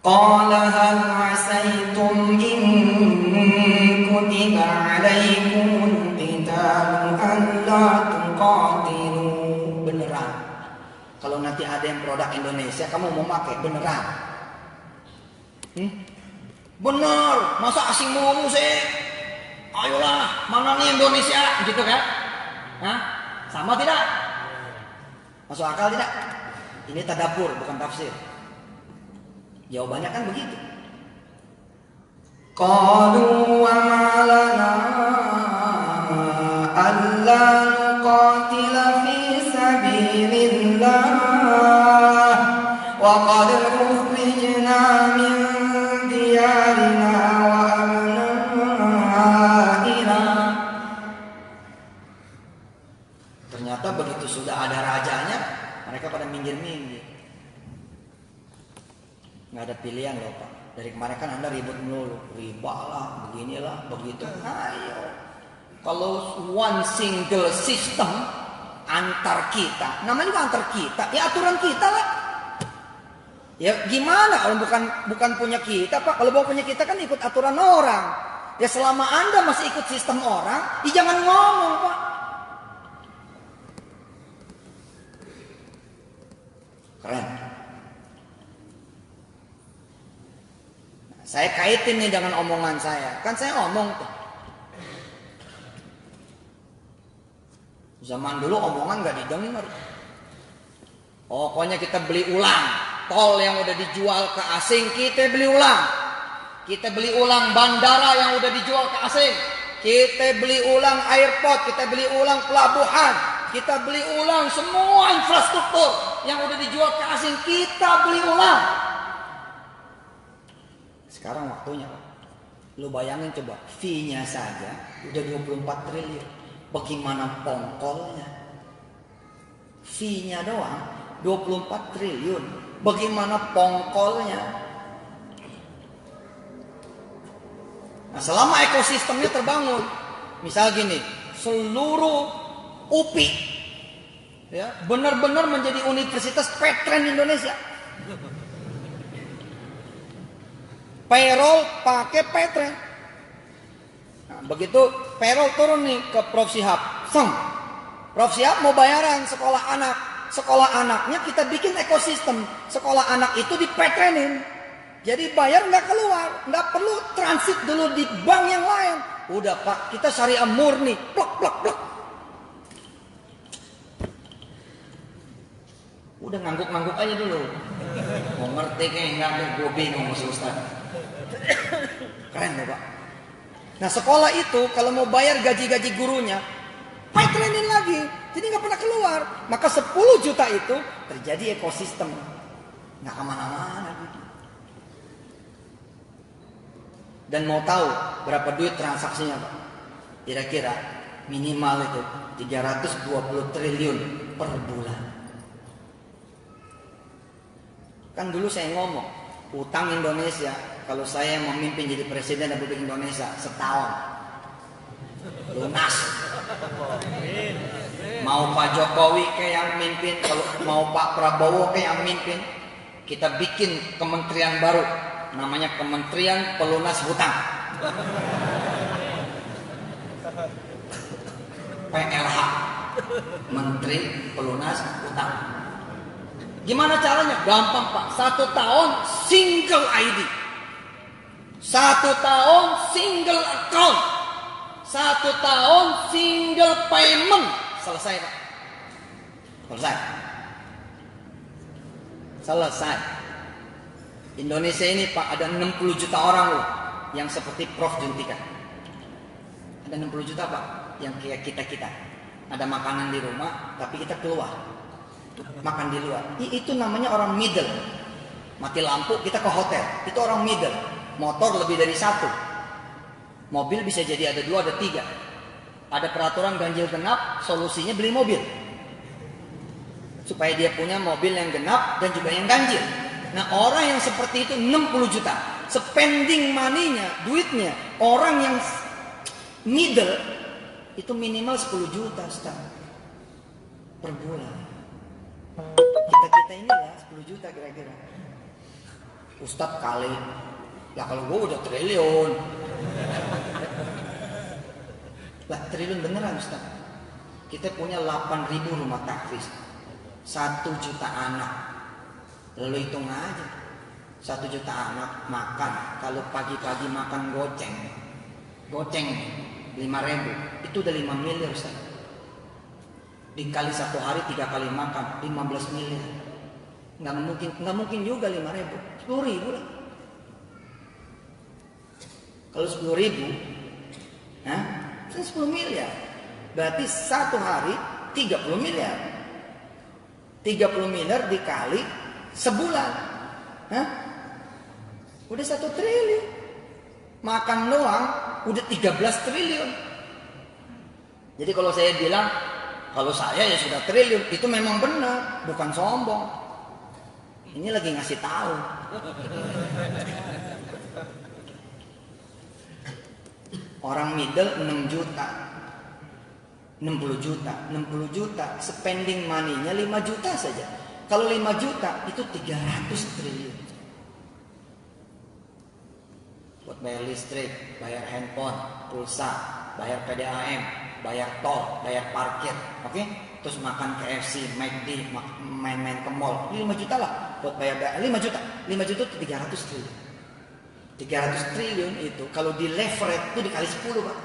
Qala hal asaytum in kutiba alaikumul qitalu an la tuqatilu. Beneran. Kalau nanti ada yang produk Indonesia kamu mau pakai beneran? Bener. Masa asing mulu sih? Ayolah, mana nih Indonesia gitu kan? Sama tidak? Masuk akal tidak? Ini tadabbur bukan tafsir. Jawabannya kan begitu. Qalu wa ma lana alla nuqatila fi sabilillah wa qad ukhrijna min diyarina wa abnaina. Ternyata begitu sudah ada rajanya, mereka pada minggir-minggir. Nggak ada pilihan loh Pak. Dari kemarin kan Anda ribut melulu, riba lah, beginilah, begitu. Ayo, kalau one single system antar kita, namanya juga antar kita, ya aturan kita lah. Ya gimana kalau bukan punya kita Pak? Kalau punya kita kan ikut aturan orang. Ya selama Anda masih ikut sistem orang, ya jangan ngomong Pak. Keren. Saya kaitin nih dengan omongan saya. Kan saya ngomong tuh. Zaman dulu omongan gak didengar. Pokoknya kita beli ulang. Tol yang udah dijual ke asing, kita beli ulang. Kita beli ulang bandara yang udah dijual ke asing. Kita beli ulang airport, kita beli ulang pelabuhan. Kita beli ulang semua infrastruktur yang udah dijual ke asing. Kita beli ulang. Sekarang waktunya Pak. Lu bayangin coba, fee-nya saja udah 24 triliun. Bagaimana pongkolnya? Fee-nya doang 24 triliun. Bagaimana pongkolnya? Nah, selama ekosistemnya terbangun, misal gini, seluruh UPI ya, benar-benar menjadi universitas petren Indonesia. Payroll pakai petren. Nah, begitu payroll turun nih ke Prof Syihab, Prof Syihab mau bayaran sekolah anak. Sekolah anaknya kita bikin ekosistem. Sekolah anak itu dipetrenin. Jadi bayar nggak keluar, nggak perlu transit dulu di bank yang lain. Udah Pak, kita syariah murni, plek. Udah ngangguk-ngangguk aja dulu. Mau ngerti kayak nggak ada, gue bingung sama Ustaz. Keren loh Pak. Nah sekolah itu kalau mau bayar gaji-gaji gurunya, petrenin lagi. Jadi nggak pernah keluar. Maka 10 juta itu terjadi ekosistem. Nggak kemana-mana gitu. Dan mau tahu berapa duit transaksinya Pak? Kira-kira minimal itu 320 triliun per bulan. Kan dulu saya ngomong, utang Indonesia kalau saya memimpin jadi presiden Republik Indonesia setahun lunas. Mau Pak Jokowi kayak yang mimpin, kalau mau Pak Prabowo kayak yang mimpin, kita bikin kementerian baru, namanya Kementerian Pelunas Hutang. PLH, Menteri Pelunas Hutang. Gimana caranya? Gampang Pak. 1 tahun single ID. 1 tahun single account. 1 tahun single payment. Selesai Pak. Selesai. Indonesia ini Pak ada 60 juta orang loh yang seperti Prof Juntika. Ada 60 juta Pak yang kayak kita. Ada makanan di rumah tapi kita keluar makan di luar. Itu namanya orang middle. Mati lampu kita ke hotel. Itu orang middle. Motor lebih dari 1. Mobil bisa jadi ada 2, ada 3. Ada peraturan ganjil genap, solusinya beli mobil. Supaya dia punya mobil yang genap dan juga yang ganjil. Nah orang yang seperti itu 60 juta. Spending money-nya, duitnya. Orang yang middle itu minimal 10 juta Ustaz. Per bulan. Kita ini lah 10 juta kira-kira. Ustaz kali. Lah kalau gue udah triliun. Lah triliun beneran Ustaz. Kita punya 8.000 rumah tahfiz. 1 juta anak. Lalu hitung aja. 1 juta anak makan. Kalau pagi-pagi makan goceng 5.000. Itu udah 5 miliar Ustaz. Dikali 1 hari 3 kali makan 15 miliar. Nggak mungkin juga 5.000. 10.000 lah. Kalau 10.000, kan 10 miliar. Berarti 1 hari 30 miliar. 30 miliar dikali sebulan. Udah 1 triliun. Makan doang udah 13 triliun. Jadi kalau saya bilang, kalau saya ya sudah triliun, itu memang benar, bukan sombong. Ini lagi ngasih tahu. Orang middle 6 juta. 60 juta, spending money-nya 5 juta saja. Kalau 5 juta itu 300 triliun. Buat bayar listrik, bayar handphone, pulsa, bayar PDAM, bayar tol, bayar parkir, oke? Terus makan KFC, McD, main-main ke mall, 5 juta lah buat bayar 5 juta. 5 juta itu 300 triliun. 300 triliun itu kalau di leverage itu dikali 10 Pak.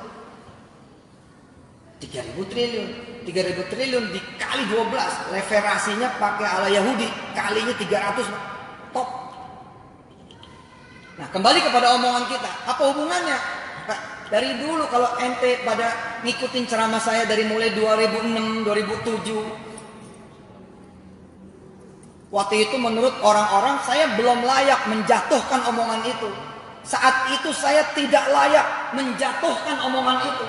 3.000 triliun. 3.000 triliun dikali 12. Leverasinya pakai ala Yahudi, kalinya 300 Pak. Top. Nah, kembali kepada omongan kita. Apa hubungannya? Pak, dari dulu kalau ente pada ngikutin ceramah saya dari mulai 2006, 2007. Waktu itu menurut orang-orang saya belum layak menjatuhkan omongan itu. Saat itu saya tidak layak menjatuhkan omongan itu.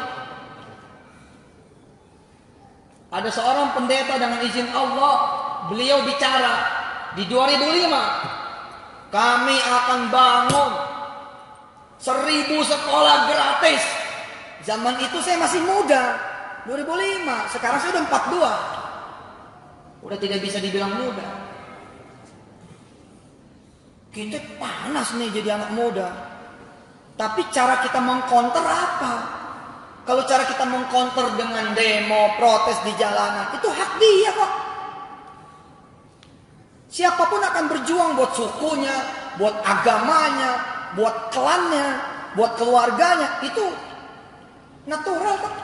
Ada seorang pendeta dengan izin Allah, beliau bicara di 2005, kami akan bangun 1.000 sekolah gratis. Zaman itu saya masih muda, 2005. Sekarang saya udah 42. Udah tidak bisa dibilang muda. Kita panas nih jadi anak muda. Tapi cara kita mengcounter apa? Kalau cara kita mengcounter dengan demo, protes di jalanan, itu hak dia kok. Siapapun akan berjuang buat sukunya, buat agamanya, buat klannya, buat keluarganya. Itu natural kok.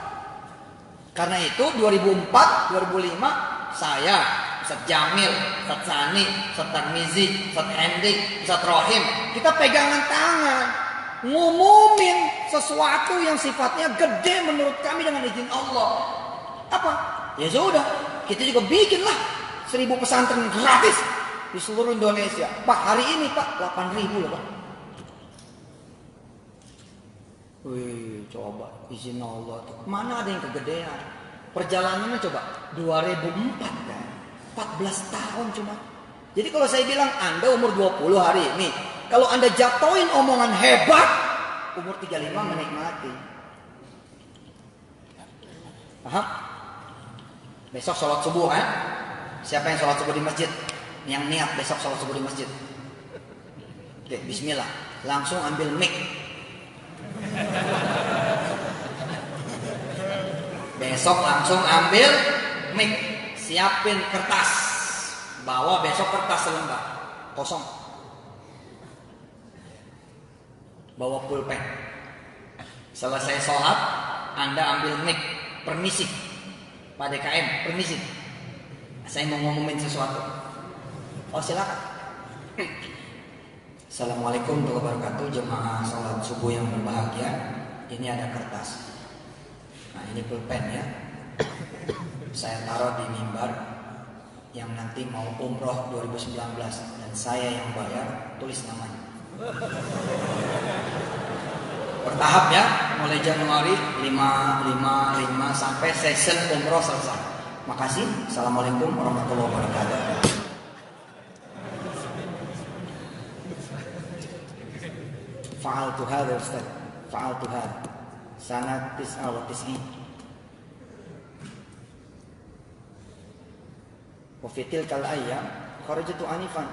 Karena itu 2004, 2005 saya, Ustaz Jamil, Ustaz Sani, Ustaz Tarmizi, Ustaz Hendik, Ustaz Rohim, kita pegangan tangan, ngumumin sesuatu yang sifatnya gede menurut kami dengan izin Allah. Apa? Ya sudah, kita juga bikinlah 1.000 pesantren gratis di seluruh Indonesia. Pak, hari ini Pak 8.000 loh Pak. Wih, coba izin Allah tuh. Mana ada yang kegedean? Perjalanannya coba 2004 kan. 14 tahun cuma. Jadi kalau saya bilang Anda umur 20 hari ini, kalau Anda jatuhin omongan hebat, umur 35 menikmati. Paham? Besok sholat subuh kan? Siapa yang sholat subuh di masjid? Yang niat besok sholat subuh di masjid. Oke, bismillah. Langsung ambil mic. Besok langsung ambil mic. Siapin kertas. bawa besok kertas selembar kosong, bawa pulpen. Selesai sholat, Anda ambil mic, permisi, Pak DKM, permisi, saya mau ngomongin sesuatu. Oh silakan. Assalamualaikum warahmatullahi wabarakatuh, jemaah sholat subuh yang berbahagia. Ini ada kertas. Nah ini pulpen ya. Saya taruh di mimbar yang nanti mau umroh 2019 dan saya yang bayar, tulis namanya. Bertahap ya, mulai Januari 5 sampai session umroh selesai. Makasih. Assalamualaikum warahmatullahi wabarakatuh. Fa'altu hadza Ustaz. Fa'altu hadza. Sanad 99. Wa fi tilkal ayyam kharajtu anifan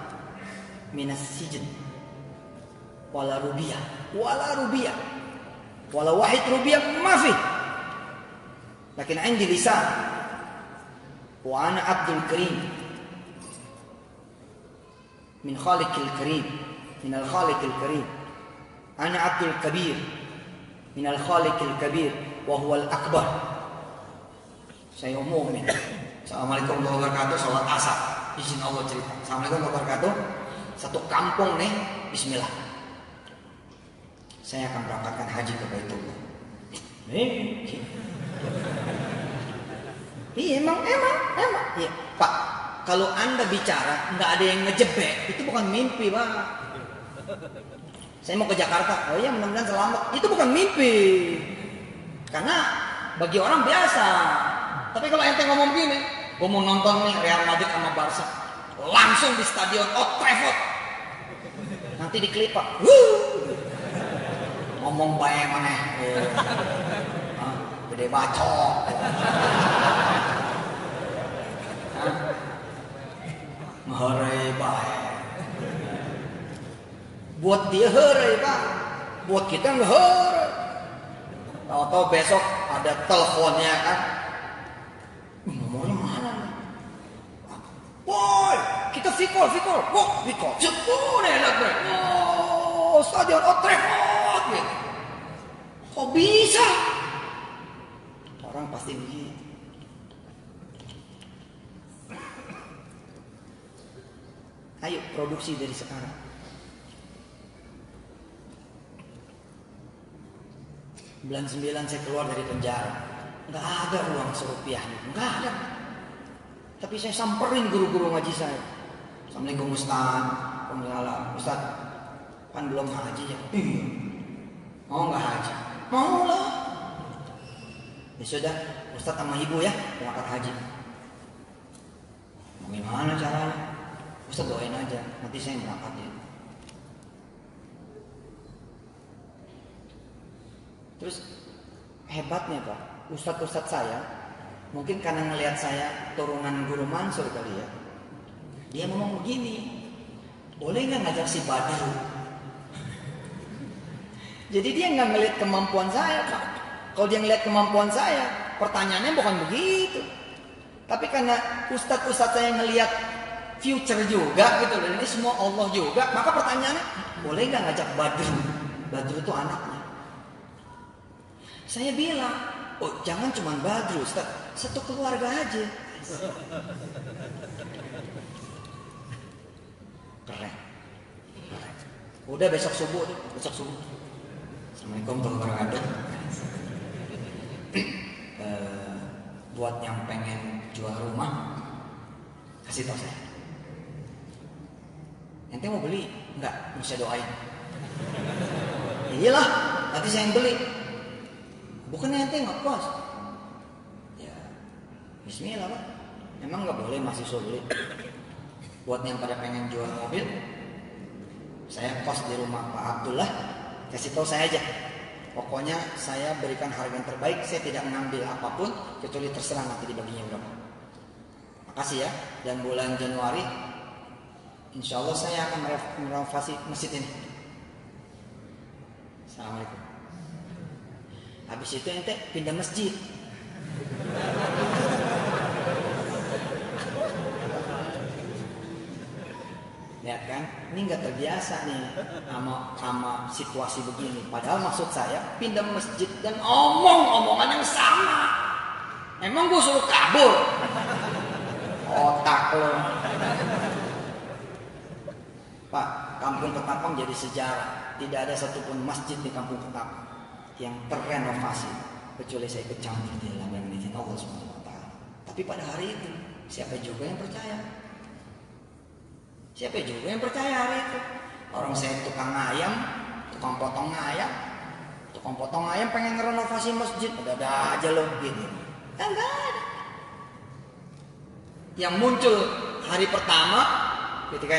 minas sijn. Wala rubiyah. Wala wahid rubiyah ma fi. Lakin indi lisan. Wa ana Abdul Karim. Min Khaliqil Karim. Min al-Khaliqil Karim. Ana Abdul Kabir. Min al-Khaliqil Kabir. Wa huwa al-Akbar. Saya umumin. Assalamualaikum warahmatullahi wabarakatuh. Salat asar. Izin Allah cerita. Assalamualaikum warahmatullahi wabarakatuh. Satu kampung nih. Bismillah. Saya akan berangkatkan haji ke Baitullah. Iya emang. Iya, Pak. Kalau Anda bicara nggak ada yang ngejebek, itu bukan mimpi, Pak. Saya mau ke Jakarta. Oh iya, mudah-mudahan selamat. Itu bukan mimpi. Karena bagi orang biasa. Tapi kalau ente ngomong gini, gue mau nonton nih Real Madrid sama Barca, langsung di stadion Old Trafford. Nanti dikelipet. Ngomong baik mana? Gede bacok. Ngeherai baik. Buat dia herai Pak. Buat kita ngeherai. Tahu-tahu besok ada teleponnya kan. Nomornya mana nih? Boy, kita vikol. Wah, vikol. Jepun enak bre. Oh, stadion Old Trafford. Kok bisa? Orang pasti begitu. Ayo produksi dari sekarang. Bulan 9 saya keluar dari penjara. Nggak ada uang serupiah. Nggak ada. Tapi saya samperin guru-guru ngaji saya. Assalamualaikum Ustaz. Waalaikumsalam. Ustaz, kan belum haji ya? Iya. Mau nggak haji? Mau lah. Ya sudah, Ustaz sama ibu ya berangkat haji. Bagaimana caranya? Ustaz doain aja, nanti saya berangkat ya. Terus hebatnya Pak, Ustadz saya mungkin karena ngelihat saya turunan Guru Mansur kali ya, dia ngomong begini, boleh nggak ngajak si Badru? Jadi dia nggak ngelihat kemampuan saya Pak. Kalau dia ngelihat kemampuan saya, pertanyaannya bukan begitu. Tapi karena Ustadz saya ngelihat future juga gitu, dan ini semua Allah juga, maka pertanyaannya, boleh nggak ngajak Badru? Badru itu anaknya. Saya bilang, oh jangan cuma Badru Ustaz, satu keluarga aja. Keren. Udah besok subuh. Assalamualaikum warahmatullahi wabarakatuh. Buat yang pengen jual rumah, kasih tau saya. Ente mau beli? Enggak, bisa doain. Iyalah, nanti saya yang beli. Bukannya ente nggak puas? Ya, bismillah Pak. Emang nggak boleh masih sulit. Buat yang pada pengen jual mobil, saya kos di rumah Pak Abdullah. Kasih tahu saya aja. Pokoknya saya berikan harga yang terbaik. Saya tidak mengambil apapun kecuali terserah nanti dibaginya berapa. Makasih ya. Dan bulan Januari, insya Allah saya akan merenovasi masjid ini. Assalamualaikum. Habis itu ente pindah masjid. kan, ini nggak terbiasa nih sama situasi begini. Padahal maksud saya pindah masjid dan omongan yang sama. Emang gue suruh kabur? Otak lo. Pak, Kampung Ketapang jadi sejarah. Tidak ada satupun masjid di Kampung Ketapang yang terrenovasi kecuali saya ikut campur di dalam yang izin Allah SWT. Tapi pada hari itu siapa juga yang percaya? Siapa juga yang percaya hari itu? Orang saya tukang ayam, tukang potong ayam pengen ngerenovasi masjid, ada aja loh gitu. Enggak ada. Yang muncul hari pertama ketika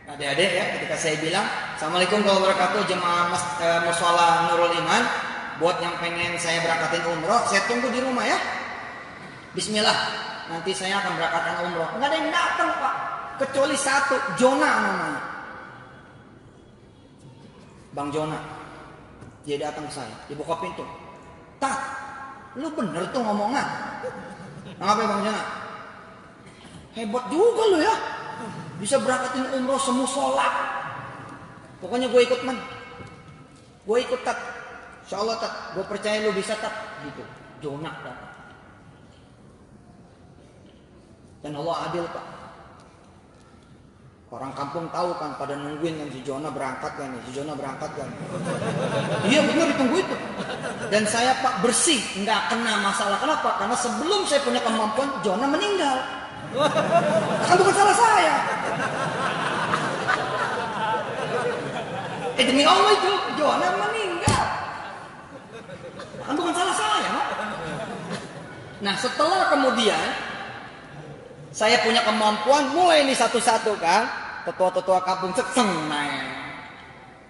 adik-adik ya, ketika saya bilang Assalamualaikum warahmatullahi wabarakatuh jemaah Mushola Nurul Iman, buat yang pengen saya berangkatin umroh, saya tunggu di rumah ya. Bismillah, nanti saya akan berangkatkan umroh. Enggak ada yang datang Pak, kecuali satu, Jona namanya, Bang Jona. Dia datang ke saya, dia buka pintu. Tak, lu bener tuh ngomongan. Apa ya Bang Jona? Hebat juga lu ya, bisa berangkatin umroh semusola. Pokoknya gue ikut man, gue ikut tak. Insya Allah tak, gue percaya lu bisa tak. Gitu, Jona tak. Dan Allah adil Pak. Orang kampung tahu kan, pada nungguin kan si Jona berangkat kan, si Jona berangkat kan. Iya benar ditunggu itu. Dan saya Pak bersih, nggak kena masalah. Kenapa? Karena sebelum saya punya kemampuan, Jona meninggal. Kan bukan salah saya. Demi Allah itu Jona meninggal. Kan bukan salah saya. Nah setelah kemudian saya punya kemampuan, mulai nih satu-satu kan, tetua-tetua kampung seceng naik.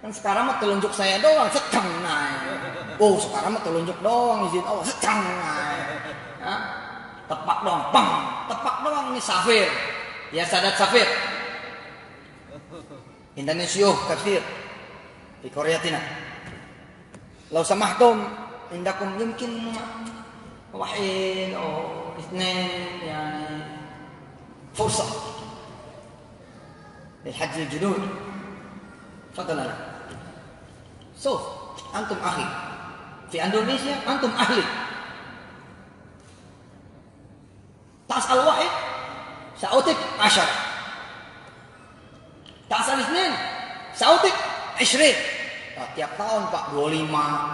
Kan sekarang mah telunjuk saya doang seceng naik. Oh sekarang mah telunjuk doang izin Allah seceng naik. Hah? Tepak dong, pang, tepak doang nih Safir. Ya Sadat Safir. Indonesia kafir. Di Korea Tina. Lau samahtum indakum yumkin wahid atau ithnain yani فرصة للحج الجنود تفضل أنا شوف أنتم أخي في إندونيسيا أنتم أهلي تسأل واحد سأعطيك 10 تسأل اثنين سأعطيك 20. Tiap tahun Pak 25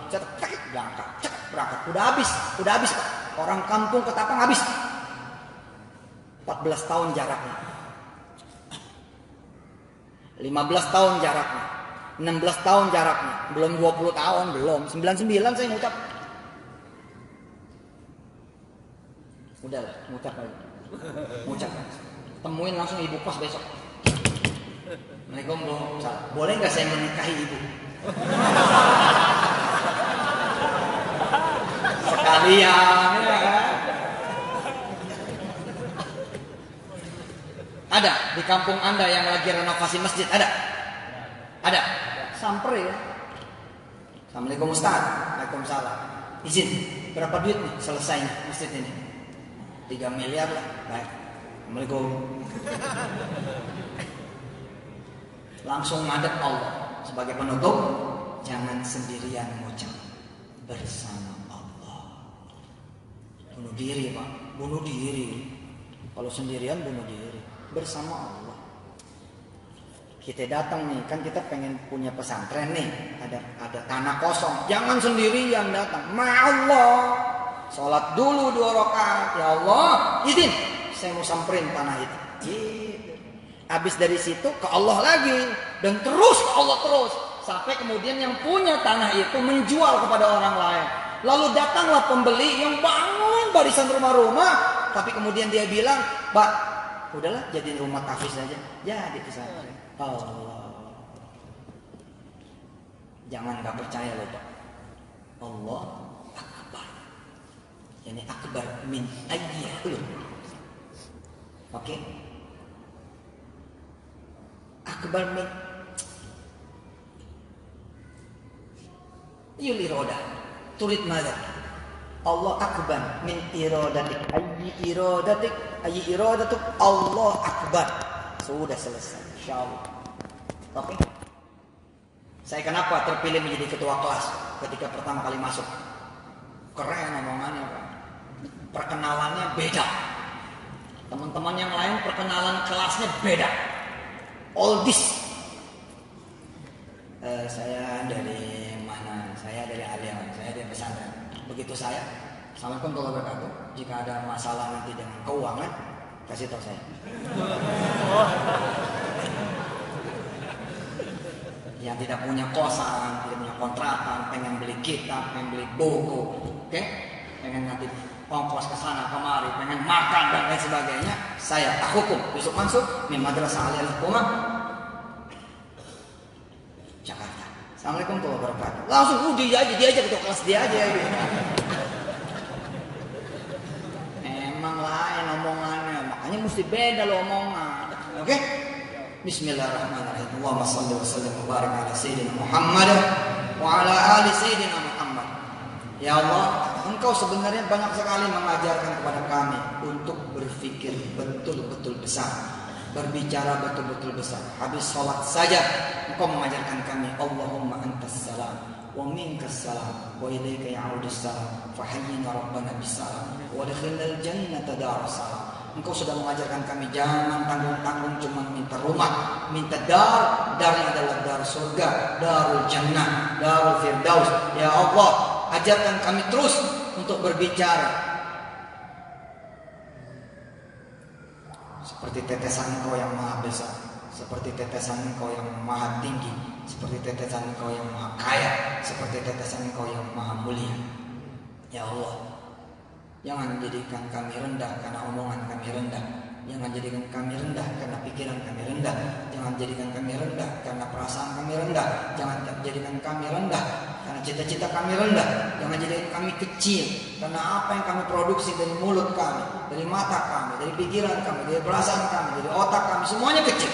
cetek berangkat udah habis Pak. Orang kampung Ketapang habis 14 tahun jaraknya, 15 tahun jaraknya, 16 tahun jaraknya, belum 20 tahun, belum 99 saya ngucap. Udahlah, ngucap aja. Ngucap. Temuin langsung ibu kos besok. Assalamualaikum Bu, boleh nggak saya menikahi ibu? Sekalian ya kan? Ada di kampung Anda yang lagi renovasi masjid? Ada? Ada? Samper ya. Assalamualaikum Ustaz. Waalaikumsalam. Izin, berapa duit nih selesainya masjid ini? 3 miliar lah. Baik. Assalamualaikum. Langsung ngadep Allah sebagai penutup. Jangan sendirian ngucap, bersama Allah. Bunuh diri Pak, bunuh diri. Kalau sendirian bunuh diri. Bersama Allah. Kita datang nih, kan kita pengen punya pesantren nih, ada tanah kosong, jangan sendirian datang. Allah, sholat dulu 2 rakaat, ya Allah, izin, saya mau samperin tanah itu. Gitu. Habis dari situ ke Allah lagi, dan terus ke Allah terus, sampai kemudian yang punya tanah itu menjual kepada orang lain. Lalu datanglah pembeli yang bangun barisan rumah-rumah, tapi kemudian dia bilang, Pak, udahlah jadiin rumah tahfiz saja. Jadi pesantren. Allah. Jangan nggak percaya loh Pak. Allah akbar. Yani akbar min ayyi. Oke? Akbar min yuli roda. Turid mada. Allah akbar min iradatik ayyi iradatik ayyi iradatuk Allah akbar. sudah selesai, insyaallah. Tapi saya kenapa terpilih menjadi ketua kelas ketika pertama kali masuk? Keren omongannya, Pak. Perkenalannya beda. Teman-teman yang lain perkenalan kelasnya beda. All this. Saya dari mana? Saya dari Alian, saya dari pesantren. Begitu saya, Assalamualaikum warahmatullahi wabarakatuh. Jika ada masalah nanti dengan keuangan, kasih tahu saya. Yang tidak punya kosan, tidak punya kontrakan, pengen beli kitab, pengen beli buku, oke? Pengen nanti ongkos ke sana kemari, pengen makan dan lain sebagainya, saya tak hukum. Besok masuk di Madrasah Aliyah Al-Qumah, Jakarta. Assalamualaikum warahmatullahi wabarakatuh. Langsung dia aja ketua kelas dia aja. Emang lain omongannya, makanya mesti beda lo omongan, oke? Bismillahirrahmanirrahim. Allahumma shalli wa sallim wa barik ala sayyidina Muhammad wa ala ali sayyidina Muhammad. Ya Allah, Engkau sebenarnya banyak sekali mengajarkan kepada kami untuk berpikir betul-betul besar, berbicara betul-betul besar. Habis sholat saja Engkau mengajarkan kami, Allahumma antas salam wa minkas salam wa ilaika ya'udus salam fa hayyina rabbana bis salam wa adkhilnal jannata darus salam. Engkau sudah mengajarkan kami jangan tanggung-tanggung cuma minta rumah, minta darnya adalah dar surga, darul jannah, darul firdaus. Ya Allah, ajarkan kami terus untuk berbicara seperti tetesan Engkau yang maha besar, seperti tetesan Engkau yang maha tinggi, seperti tetesan Engkau yang maha kaya, seperti tetesan Engkau yang maha mulia. Ya Allah, jangan jadikan kami rendah karena omongan kami rendah. Jangan jadikan kami rendah karena pikiran kami rendah. Jangan jadikan kami rendah karena perasaan kami rendah. Jangan jadikan kami rendah karena cita-cita kami rendah. Jangan jadikan kami kecil karena apa yang kami produksi dari mulut kami, dari mata kami, dari pikiran kami, dari perasaan kami, dari otak kami, semuanya kecil.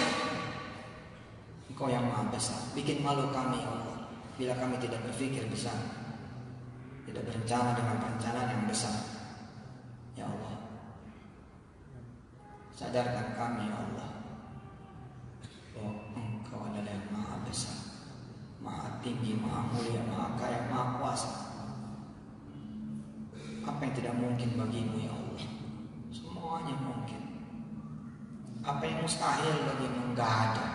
Engkau yang maha besar. Bikin malu kami ya Allah bila kami tidak berpikir besar, tidak berencana dengan perencanaan yang besar. Ya Allah, sadarkan kami ya Allah bahwa Engkau adalah yang maha besar, maha tinggi, maha mulia, maha kaya, maha kuasa. Apa yang tidak mungkin bagimu ya Allah? Semuanya mungkin. Apa yang mustahil bagimu? Enggak ada.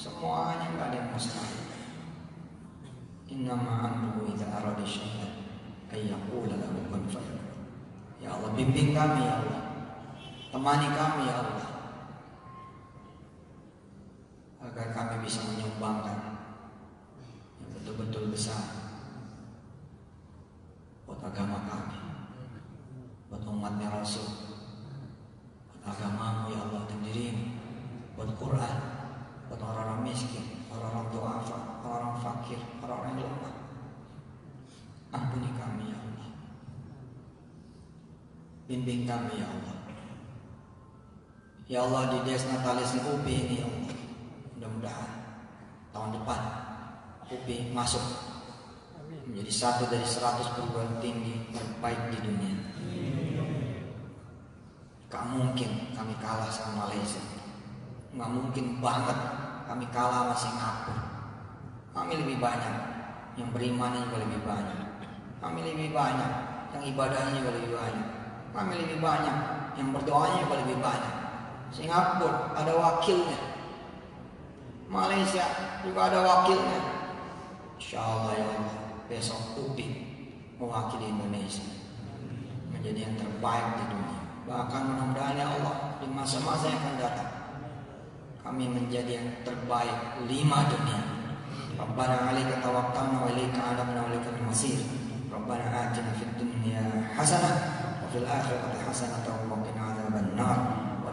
Semuanya enggak ada yang mustahil. Innama amruhu idza arada syai'an ay yaqula lahu kun fayakun. Ya Allah, bimbing kami ya Allah, temani kami ya Allah, agar kami bisa menyumbangkan yang betul-betul besar buat agama kami, buat umatnya Rasul, buat agamamu ya Allah dan dirimu, buat Quran, buat orang-orang miskin, orang-orang duafa, orang-orang fakir, orang-orang yang lemah. Ampuni kami ya Allah, bimbing kami ya Allah. Ya Allah, di Des Natalis UPI ini ya Allah, mudah-mudahan tahun depan UPI masuk menjadi satu dari 100 perguruan tinggi terbaik di dunia. Gak mungkin kami kalah sama Malaysia, gak mungkin banget kami kalah sama Singapura. Kami lebih banyak yang berimannya juga lebih banyak, kami lebih banyak yang ibadahnya juga lebih banyak, kami lebih banyak yang berdoanya juga lebih banyak. Singapura ada wakilnya, Malaysia juga ada wakilnya. Insyaallah ya Allah, besok UPI mewakili Indonesia menjadi yang terbaik di dunia. Bahkan mudah-mudahan ya Allah, di masa-masa yang akan datang kami menjadi yang terbaik 5 dunia. Rabbana 'alaika tawakkalna wa ilaika anabna wa ilaikal masir. Rabbana atina fid dunya hasanah wa fil akhirati hasanah wa qina adzabannar.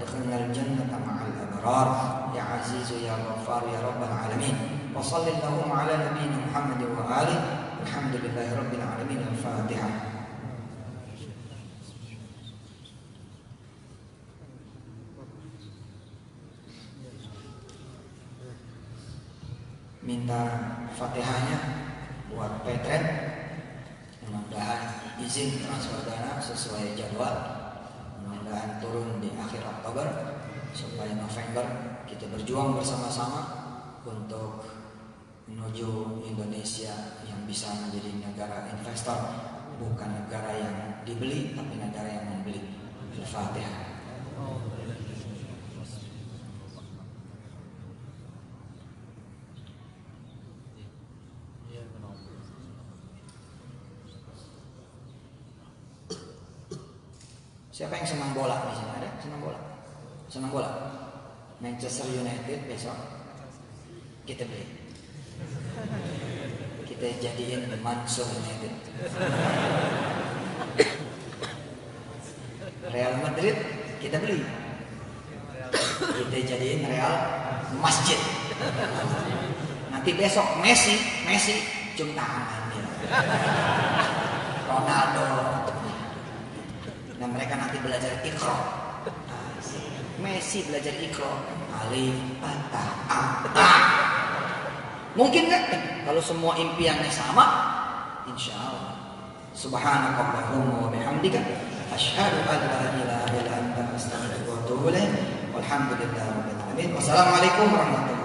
Adkhilnal jannata ma'al abrar ya azizu ya ghaffar ya rabbal alamin. Wa sallallahu ala nabiyyina Muhammad wa alihi alhamdulillahi rabbil alamin. Al-Fatihah. Minta Fatihahnya buat Petren, mudah-mudahan izin transfer dana sesuai jadwal, mudah-mudahan turun di akhir Oktober. supaya November kita berjuang bersama-sama untuk menuju Indonesia yang bisa menjadi negara investor, bukan negara yang dibeli tapi negara yang membeli. Al-Fatihah. Siapa yang senang bola di sini? Ada senang bola? Senang bola? Manchester United besok kita beli. Kita jadiin Mansur United. Real Madrid kita beli. Kita jadiin Real Masjid. Nanti besok Messi cium tangan dia. Ronaldo. Dan mereka nanti belajar Iqra. Messi belajar Iqra. Alif, Fatah, A. Mungkin kan? Kalau semua impiannya sama, insya Allah. Subhanakallahumma wa bihamdika asyhadu an la ilaha illa anta astaghfiruka wa atubu ilaik. Walhamdulillahirabbil alamin. Wassalamualaikum warahmatullahi wabarakatuh.